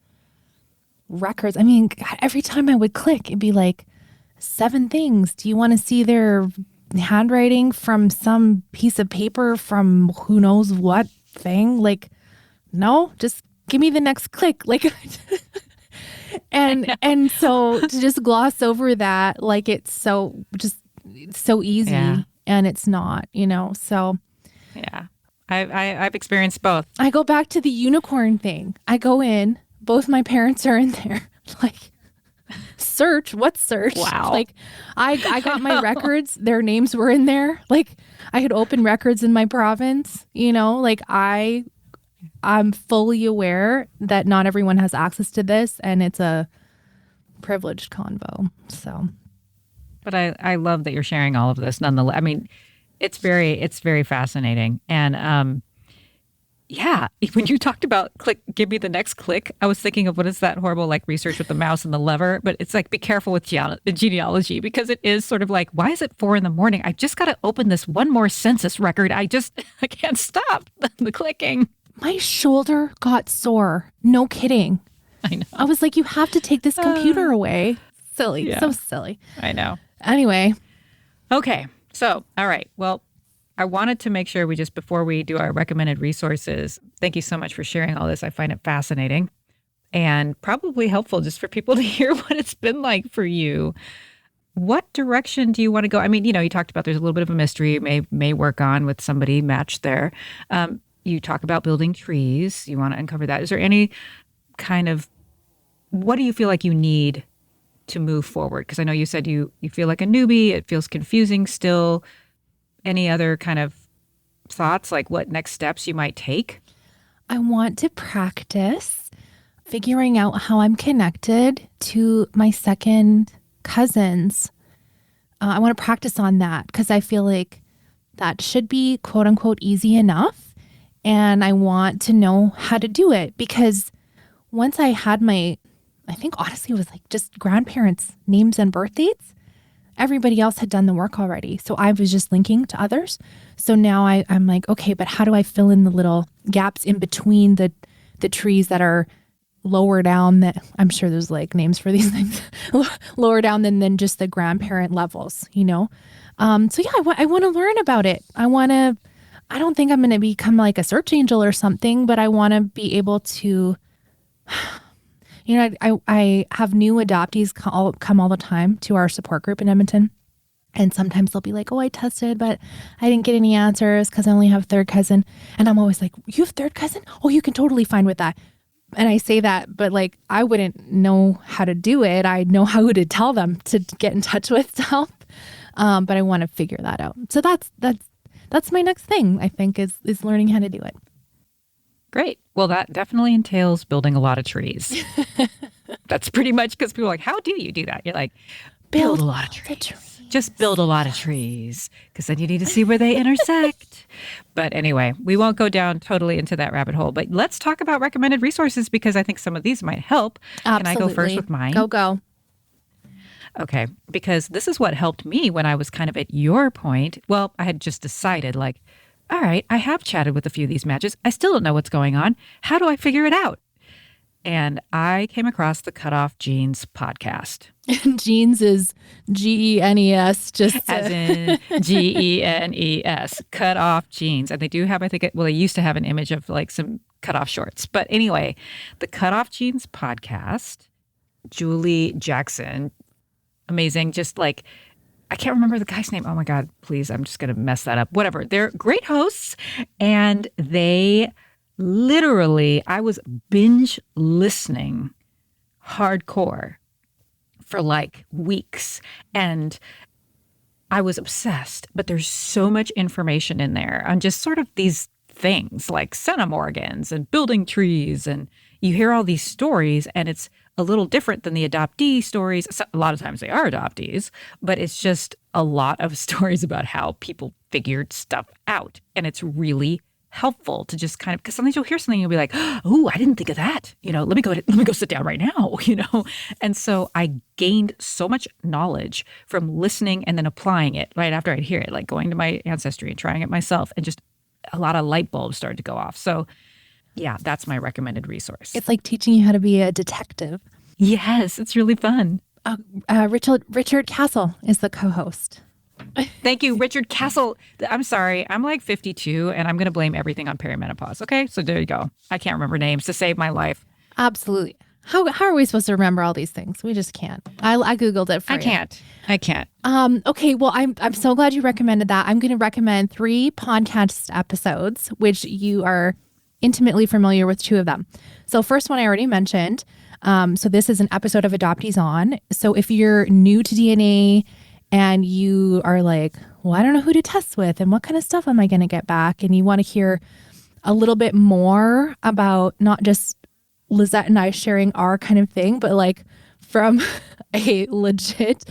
C: records. I mean, God, every time I would click, it'd be like 7 things. Do you want to see their handwriting from some piece of paper from who knows what thing? Like, no, just give me the next click. Like, and so to just gloss over that, like it's so easy, and it's not, so.
B: Yeah. I've experienced both.
C: I go back to the unicorn thing. I go in, both my parents are in there. Like, search? What search?
B: Wow.
C: Like, I got my records. Their names were in there. Like, I had open records in my province. Like I'm fully aware that not everyone has access to this, and it's a privileged convo. So,
B: but I love that you're sharing all of this. Nonetheless, I mean, it's very fascinating. And yeah, when you talked about give me the next click, I was thinking of what is that horrible like research with the mouse and the lever, but it's like, be careful with genealogy, because it is sort of like, why is it 4 a.m? I just got to open this one more census record. I can't stop the clicking.
C: My shoulder got sore. No kidding.
B: I know.
C: I was like, you have to take this computer away. Silly.
B: Yeah.
C: So silly.
B: I know.
C: Anyway.
B: Okay. So, all right. Well, I wanted to make sure before we do our recommended resources, thank you so much for sharing all this. I find it fascinating and probably helpful just for people to hear what it's been like for you. What direction do you want to go? I mean, you talked about there's a little bit of a mystery you may work on with somebody matched there. You talk about building trees. You want to uncover that. Is there any kind of, what do you feel like you need to move forward? Because I know you said you feel like a newbie. It feels confusing still. Any other kind of thoughts, like what next steps you might take?
C: I want to practice figuring out how I'm connected to my second cousins. I want to practice on that because I feel like that should be quote unquote easy enough. And I want to know how to do it, because once I had I think honestly it was like just grandparents' names and birth dates. Everybody else had done the work already. So I was just linking to others. So now I'm like, okay, but how do I fill in the little gaps in between the trees that are lower down? That I'm sure there's like names for these things, lower down than just the grandparent levels, So yeah, I want to learn about it. I don't think I'm going to become like a search angel or something, but I want to be able to, I have new adoptees come all the time to our support group in Edmonton. And sometimes they'll be like, oh, I tested, but I didn't get any answers because I only have third cousin. And I'm always like, you have third cousin? Oh, you can totally find with that. And I say that, but like, I wouldn't know how to do it. I know how to tell them to get in touch with to help. But I want to figure that out. So that's my next thing, I think, is learning how to do it.
B: Great. Well, that definitely entails building a lot of trees. That's pretty much, because people are like, how do you do that? You're like, build a lot of trees. Just build a lot of trees, because then you need to see where they intersect. But anyway, we won't go down totally into that rabbit hole. But let's talk about recommended resources, because I think some of these might help.
C: Absolutely.
B: Can I go first with mine?
C: Go.
B: Okay, because this is what helped me when I was kind of at your point. Well, I had just decided, like, all right, I have chatted with a few of these matches. I still don't know what's going on. How do I figure it out? And I came across the Cutoff Genes podcast.
C: Genes is Genes, just
B: as in Genes, Cutoff Genes. And they do have, I think, they used to have an image of like some cutoff shorts. But anyway, the Cutoff Genes podcast, Julie Jackson, amazing. Just like, I can't remember the guy's name. Oh my God, please. I'm just going to mess that up. Whatever. They're great hosts. And they literally, I was binge listening hardcore for like weeks. And I was obsessed. But there's so much information in there on just sort of these things like centimorgans and building trees. And you hear all these stories, and it's a little different than the adoptee stories. A lot of times they are adoptees, but it's just a lot of stories about how people figured stuff out. And it's really helpful to just kind of, because sometimes you'll hear something and you'll be like, oh, I didn't think of that. Let me go sit down right now, And so I gained so much knowledge from listening and then applying it right after I'd hear it, like going to my ancestry and trying it myself, and just a lot of light bulbs started to go off. So yeah, that's my recommended resource.
C: It's like teaching you how to be a detective.
B: Yes, it's really fun.
C: Richard Castle is the co-host.
B: Thank you, Richard Castle. I'm sorry. I'm like 52 and I'm going to blame everything on perimenopause. Okay. So there you go. I can't remember names to save my life.
C: Absolutely. How are we supposed to remember all these things? We just can't. I Googled it for you.
B: I can't.
C: Okay. Well, I'm so glad you recommended that. I'm going to recommend 3 podcast episodes, which you are intimately familiar with 2 of them. So first one I already mentioned. So this is an episode of Adoptees On. So if you're new to DNA and you are like, well, I don't know who to test with and what kind of stuff am I going to get back? And you want to hear a little bit more about not just Lisette and I sharing our kind of thing, but like from a legit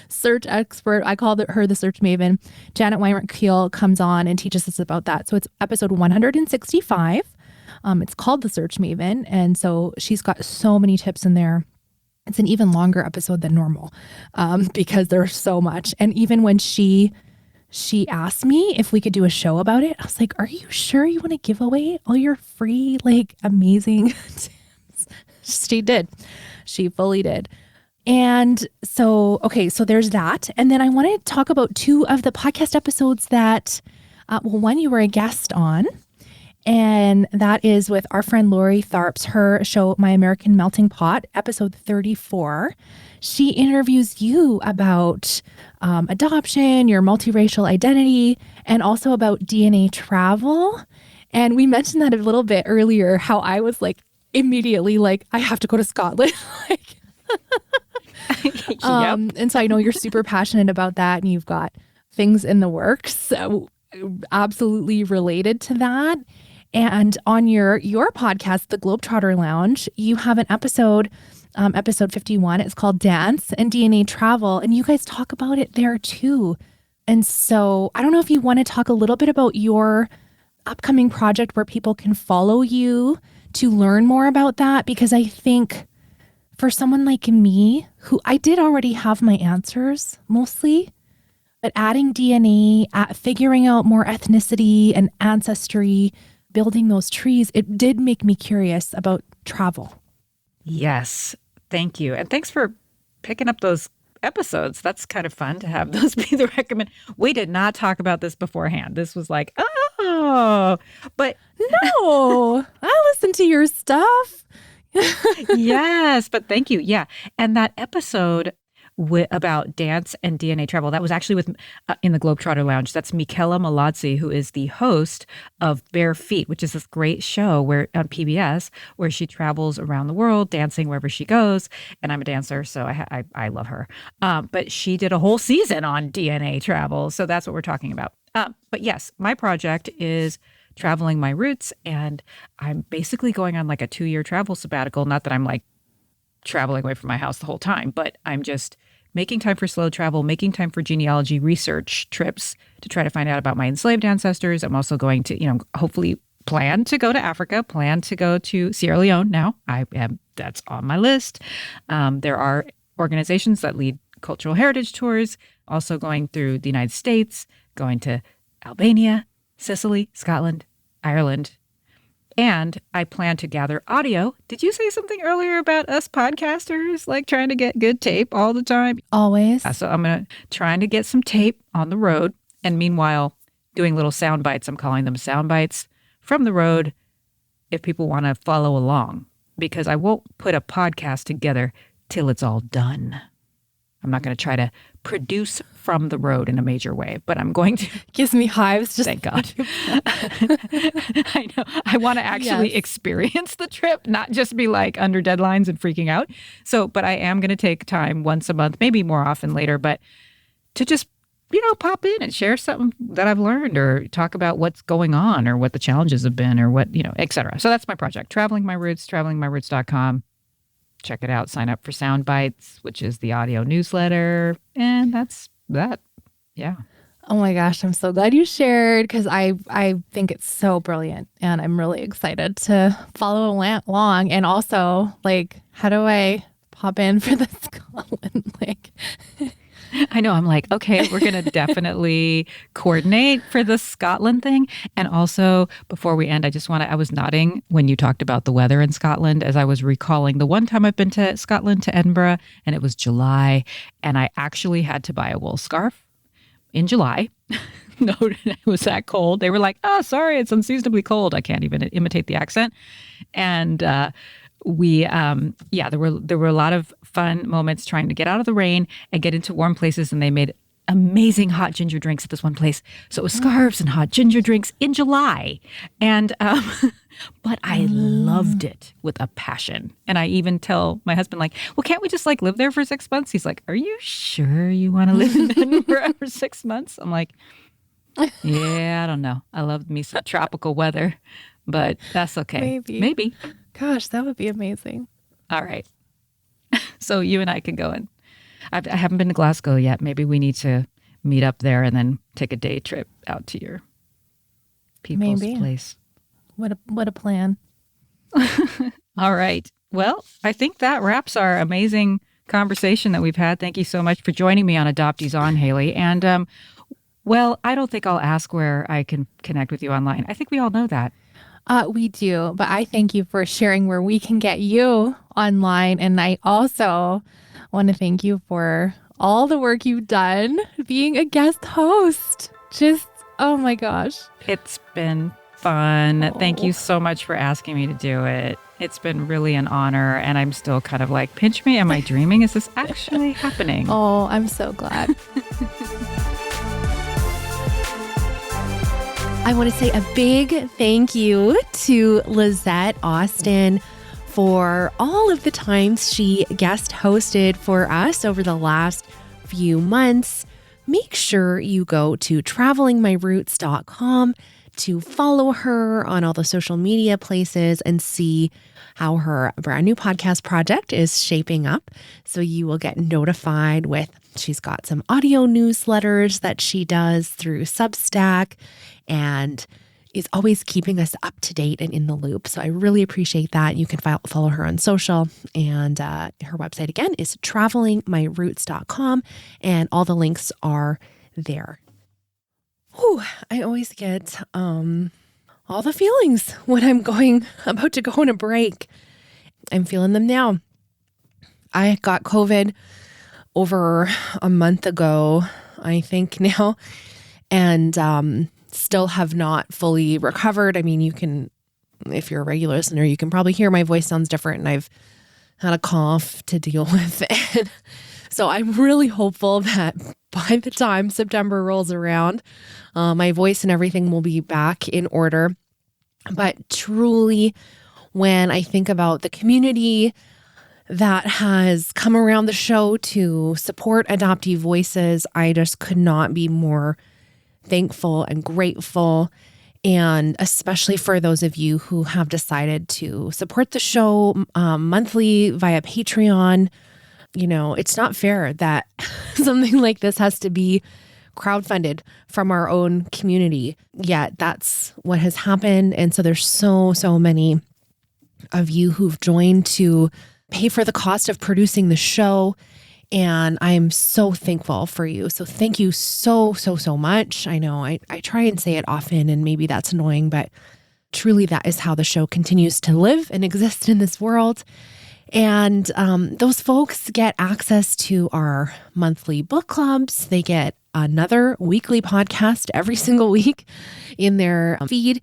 C: search expert. I called her the search maven. Janet Weinrich-Keel comes on and teaches us about that. So it's episode 165. It's called The Search Maven. And so she's got so many tips in there. It's an even longer episode than normal because there's so much. And even when she asked me if we could do a show about it, I was like, are you sure you want to give away all your free, like, amazing tips? She did. She fully did. And so, okay, so there's that. And then I want to talk about 2 of the podcast episodes that, one you were a guest on. And that is with our friend Lori Tharps, her show, My American Melting Pot, episode 34. She interviews you about adoption, your multiracial identity, and also about DNA travel. And we mentioned that a little bit earlier, how I was like, immediately like, I have to go to Scotland.
B: Yep.
C: And so I know you're super passionate about that and you've got things in the works. So absolutely related to that. And on your podcast, The Globetrotter Lounge, you have an episode, episode 51. It's called Dance and DNA Travel. And you guys talk about it there too. And so I don't know if you want to talk a little bit about your upcoming project where people can follow you to learn more about that. Because I think for someone like me, who I did already have my answers mostly, but adding DNA, figuring out more ethnicity and ancestry, building those trees, it did make me curious about travel.
B: Yes. Thank you. And thanks for picking up those episodes. That's kind of fun to have those be the recommend. We did not talk about this beforehand. This was like, but
C: no, I listen to your stuff.
B: Yes, but thank you. Yeah. And that episode about dance and DNA travel, that was actually with in the Globetrotter Lounge. That's Michela Malazzi, who is the host of Bare Feet, which is this great show where on PBS where she travels around the world dancing wherever she goes. And I'm a dancer, so I love her. But she did a whole season on DNA travel. So that's what we're talking about. But yes, my project is Traveling My Roots, and I'm basically going on like a 2-year travel sabbatical. Not that I'm like traveling away from my house the whole time, but I'm just making time for slow travel, making time for genealogy research trips to try to find out about my enslaved ancestors. I'm also going to, hopefully plan to go to Africa, plan to go to Sierra Leone now. That's on my list. There are organizations that lead cultural heritage tours, also going through the United States, going to Albania, Sicily, Scotland, Ireland. And I plan to gather audio. Did you say something earlier about us podcasters, like trying to get good tape all the time?
C: Always.
B: So I'm trying to get some tape on the road. And meanwhile, doing little sound bites. I'm calling them sound bites from the road if people want to follow along. Because I won't put a podcast together till it's all done. I'm not going to try to produce from the road in a major way, but I'm going to.
C: Gives me hives. Just
B: thank God. I know. I want to actually experience the trip, not just be like under deadlines and freaking out. So, but I am going to take time once a month, maybe more often later, but to just, pop in and share something that I've learned or talk about what's going on or what the challenges have been or what, et cetera. So that's my project. Traveling My Roots, travelingmyroots.com. Check it out. Sign up for Sound Bites, which is the audio newsletter. And that's that. Yeah.
C: Oh my gosh. I'm so glad you shared because I think it's so brilliant and I'm really excited to follow along. And also, like, how do I pop in for the Scotland?
B: I know. I'm like, okay, we're going to definitely coordinate for the Scotland thing. And also, before we end, I was nodding when you talked about the weather in Scotland as I was recalling the one time I've been to Scotland, to Edinburgh, and it was July. And I actually had to buy a wool scarf in July. No, it was that cold. They were like, oh, sorry, it's unseasonably cold. I can't even imitate the accent. And there were a lot of fun moments trying to get out of the rain and get into warm places. And they made amazing hot ginger drinks at this one place. So it was scarves and hot ginger drinks in July. And, but I loved it with a passion. And I even tell my husband, like, well, can't we just like live there for 6 months? He's like, are you sure you want to live in Edinburgh for 6 months? I'm like, yeah, I don't know. I love me some tropical weather, but that's okay. Maybe.
C: Gosh, that would be amazing.
B: All right. So you and I can go in. I haven't been to Glasgow yet. Maybe we need to meet up there and then take a day trip out to your people's place.
C: What a plan.
B: All right. Well, I think that wraps our amazing conversation that we've had. Thank you so much for joining me on Adoptees On, Haley. And well, I don't think I'll ask where I can connect with you online. I think we all know that.
C: We do, but I thank you for sharing where we can get you online. And I also want to thank you for all the work you've done being a guest host. Just, oh my gosh.
B: It's been fun. Thank you so much for asking me to do it. It's been really an honor. And I'm still kind of like, pinch me. Am I dreaming? Is this actually happening?
C: Oh, I'm so glad.
A: I want to say a big thank you to Lisette Austin for all of the times she guest hosted for us over the last few months. Make sure you go to travelingmyroots.com to follow her on all the social media places and see how her brand new podcast project is shaping up. So you will get notified she's got some audio newsletters that she does through Substack and is always keeping us up to date and in the loop. So I really appreciate that. You can follow her on social, and her website again is travelingmyroots.com, and all the links are there. Whew, I always get all the feelings when I'm about to go on a break. I'm feeling them now. I got COVID over a month ago, I think now, and still have not fully recovered. I mean, if you're a regular listener, you can probably hear my voice sounds different, and I've had a cough to deal with. And so I'm really hopeful that by the time September rolls around, my voice and everything will be back in order. But truly, when I think about the community that has come around the show to support adoptee voices, I just could not be more thankful and grateful. And especially for those of you who have decided to support the show monthly via Patreon. You know, it's not fair that something like this has to be crowdfunded from our own community. Yet that's what has happened. And so there's so many of you who've joined to pay for the cost of producing the show. And I am so thankful for you. So thank you so much. I know I try and say it often, and maybe that's annoying, but truly that is how the show continues to live and exist in this world. And those folks get access to our monthly book clubs. They get another weekly podcast every single week in their feed.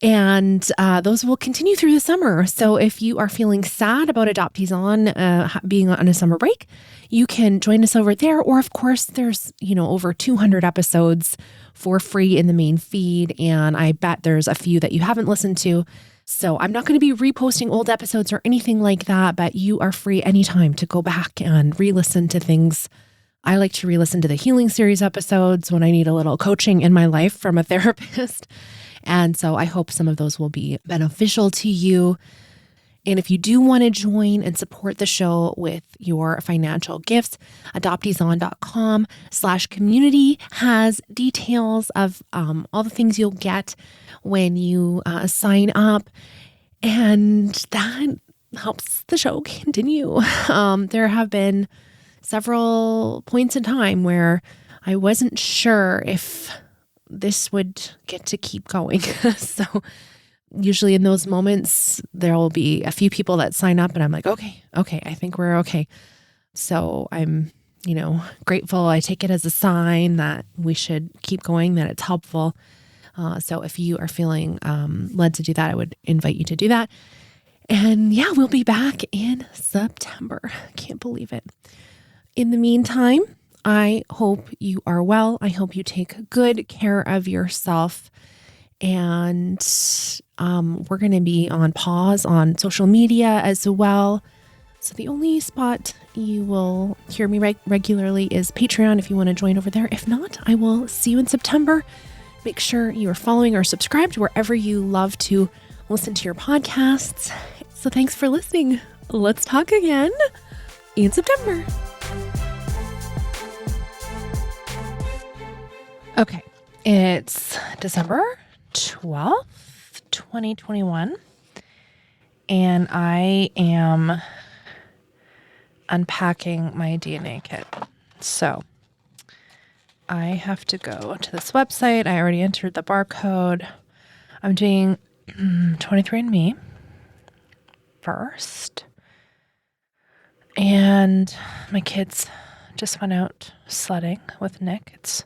A: And those will continue through the summer. So if you are feeling sad about Adoptees On being on a summer break, you can join us over there. Or of course, there's, over 200 episodes for free in the main feed. And I bet there's a few that you haven't listened to. So I'm not going to be reposting old episodes or anything like that, but you are free anytime to go back and re-listen to things. I like to re-listen to the Healing Series episodes when I need a little coaching in my life from a therapist. And so I hope some of those will be beneficial to you. And if you do want to join and support the show with your financial gifts, adopteeson.com/community has details of all the things you'll get when you sign up. And that helps the show continue. There have been several points in time where I wasn't sure if this would get to keep going. So usually in those moments, there will be a few people that sign up and I'm like, okay, I think we're okay. So I'm, grateful. I take it as a sign that we should keep going, that it's helpful. So if you are feeling led to do that, I would invite you to do that. And yeah, we'll be back in September. Can't believe it. In the meantime, I hope you are well. I hope you take good care of yourself. And we're going to be on pause on social media as well. So the only spot you will hear me regularly is Patreon if you want to join over there. If not, I will see you in September. Make sure you are following or subscribed wherever you love to listen to your podcasts. So thanks for listening. Let's talk again in September. Okay, it's December 12th, 2021, and I am unpacking my DNA kit. So I have to go to this website. I already entered the barcode. I'm doing 23andMe first. And my kids just went out sledding with Nick. It's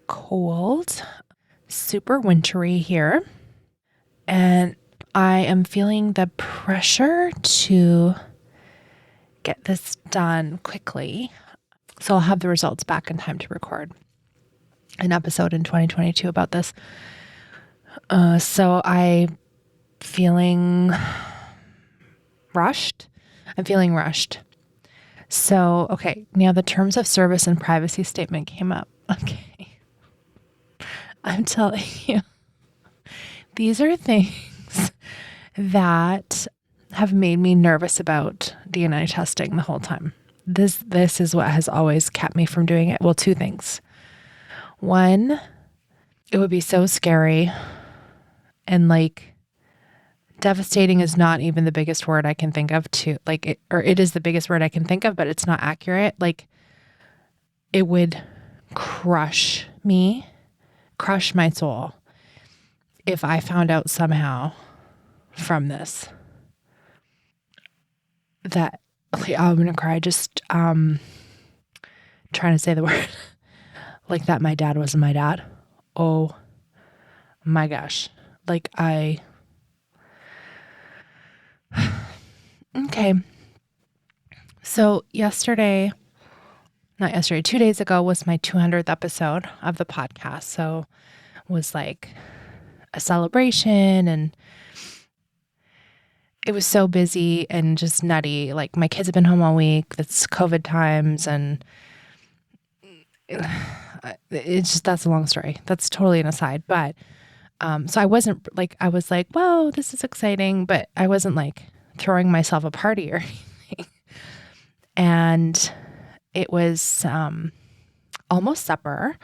A: cold, super wintry here. And I am feeling the pressure to get this done quickly. So I'll have the results back in time to record an episode in 2022 about this. So I'm feeling rushed. So, okay, now the terms of service and privacy statement came up. Okay. I'm telling you, these are things that have made me nervous about DNA testing the whole time. This is what has always kept me from doing it. Well, two things. One, it would be so scary and devastating is not even the biggest word I can think of it is the biggest word I can think of, but it's not accurate. It would crush my soul if I found out somehow from this that I'm going to cry just trying to say the word that my dad wasn't my dad. Oh my gosh. Okay. So 2 days ago was my 200th episode of the podcast. So it was a celebration and it was so busy and just nutty. My kids have been home all week. It's COVID times and that's a long story. That's totally an aside. But so I wasn't I was whoa, this is exciting, but I wasn't throwing myself a party or anything. And it was almost supper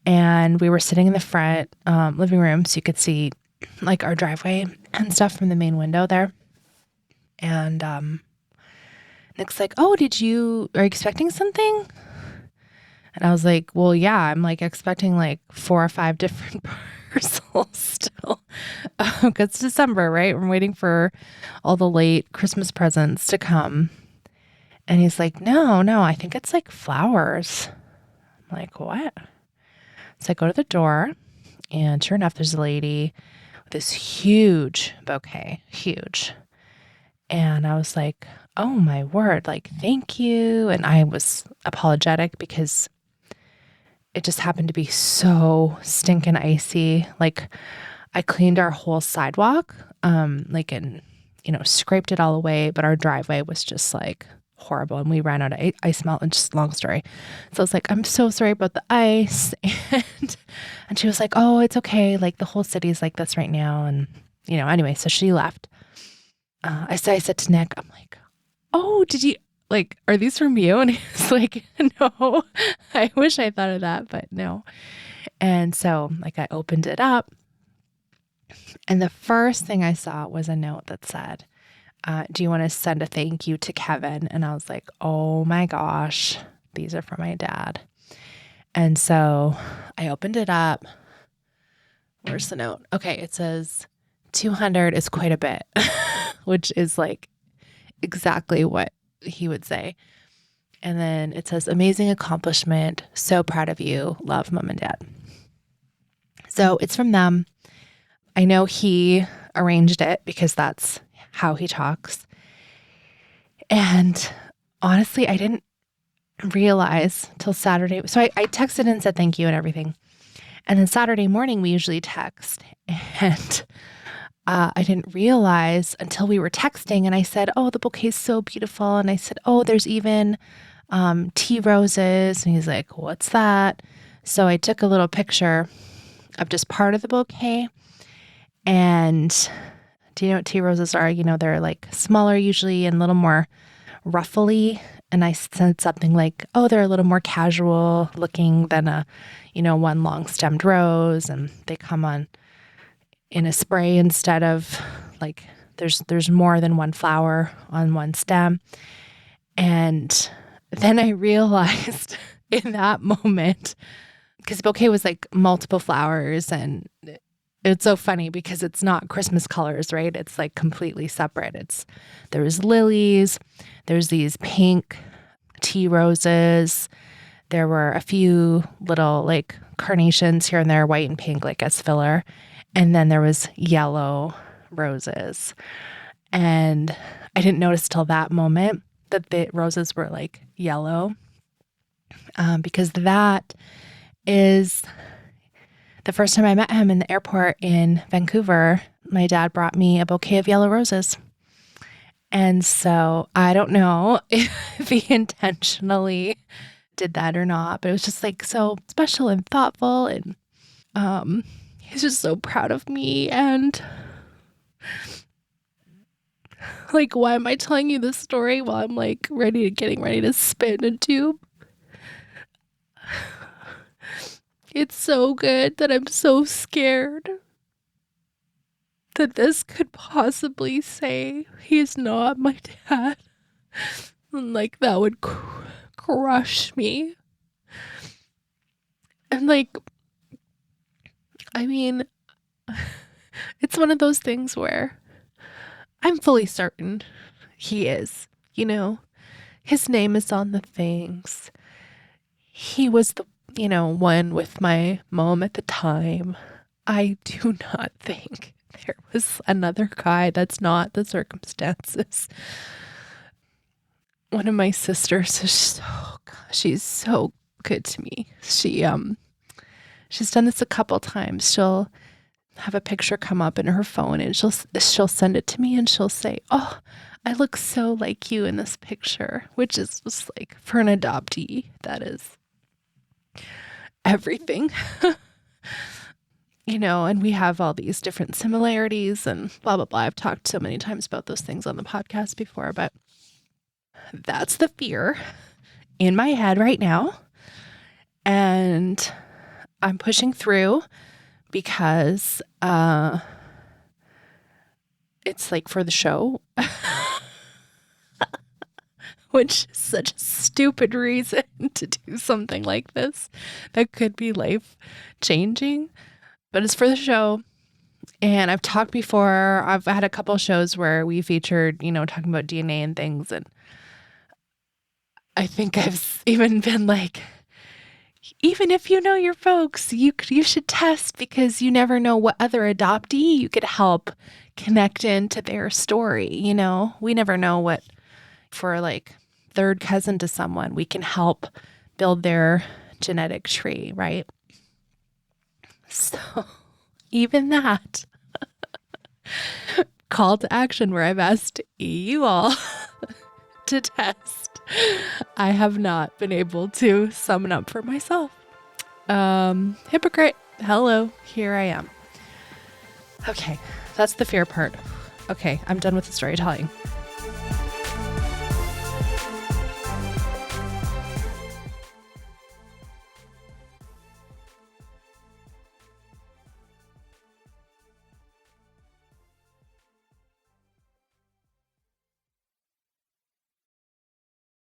A: and we were sitting in the front living room so you could see our driveway and stuff from the main window there. And Nick's oh, are you expecting something? And I was well, yeah, I'm expecting 4 or 5 different parcels still. It's December, right? I'm waiting for all the late Christmas presents to come. And he's no, I think it's flowers. I'm what? So I go to the door and sure enough, there's a lady with this huge bouquet, huge. And I was oh my word, thank you. And I was apologetic because it just happened to be so stinking icy. I cleaned our whole sidewalk, and, scraped it all away, but our driveway was just horrible. And we ran out of ice melt and just long story. So I was I'm so sorry about the ice. And she was oh, it's okay. The whole city's like this right now. And, anyway, so she left. I said to Nick, I'm oh, did you, are these from you? And he's no, I wish I thought of that, but no. And so I opened it up and the first thing I saw was a note that said,
C: do you want to send a thank you to Kevin? And I was like, oh my gosh, these are from my dad. And so I opened it up. Where's the note? Okay, it says 200 is quite a bit, which is like exactly what he would say. And then it says, amazing accomplishment. So proud of you. Love, Mom and Dad. So it's from them. I know he arranged it because that's how he talks. And honestly, I didn't realize till Saturday. So I texted and said thank you and everything. And then Saturday morning, we usually text. And I didn't realize until we were texting. And I said, oh, the bouquet is so beautiful. And I said, oh, there's even tea roses. And he's like, what's that? So I took a little picture of just part of the bouquet. And do you know what tea roses are? You know, they're like smaller usually and a little more ruffly. And I said something like, oh, they're a little more casual looking than one long stemmed rose. And they come on in a spray instead of like, there's more than one flower on one stem. And then I realized in that moment, because the bouquet was like multiple flowers, and it's so funny because it's not Christmas colors, right? It's like completely separate. There's lilies, there's these pink tea roses. There were a few little like carnations here and there, white and pink, like as filler. And then there was yellow roses. And I didn't notice till that moment that the roses were like yellow, because that is the first time I met him in the airport in Vancouver. My dad brought me a bouquet of yellow roses. And so I don't know if he intentionally did that or not, but it was just like so special and thoughtful. And he's just so proud of me. And like, why am I telling you this story while I'm like getting ready to spit in a tube? It's so good that I'm so scared that this could possibly say he's not my dad. And like, that would crush me. And like, I mean, it's one of those things where I'm fully certain he is, his name is on the things. He was the, one with my mom at the time. I do not think there was another guy. That's not the circumstances. One of my sisters is she's so good to me. She's done this a couple times. She'll have a picture come up in her phone and she'll send it to me and she'll say, oh, I look so like you in this picture, which is just like, for an adoptee, that is everything. And we have all these different similarities and blah, blah, blah. I've talked so many times about those things on the podcast before, but that's the fear in my head right now. And I'm pushing through because it's like for the show, which is such a stupid reason to do something like this that could be life changing, but it's for the show. And I've talked before, I've had a couple shows where we featured, talking about DNA and things. And I think I've even been like, even if you know your folks, you should test, because you never know what other adoptee you could help connect into their story. We never know what, for like third cousin to someone, we can help build their genetic tree, right? So even that call to action where I've asked you all to test, I have not been able to summon up for myself. Hypocrite. Hello, here I am. Okay, that's the fear part. Okay, I'm done with the storytelling.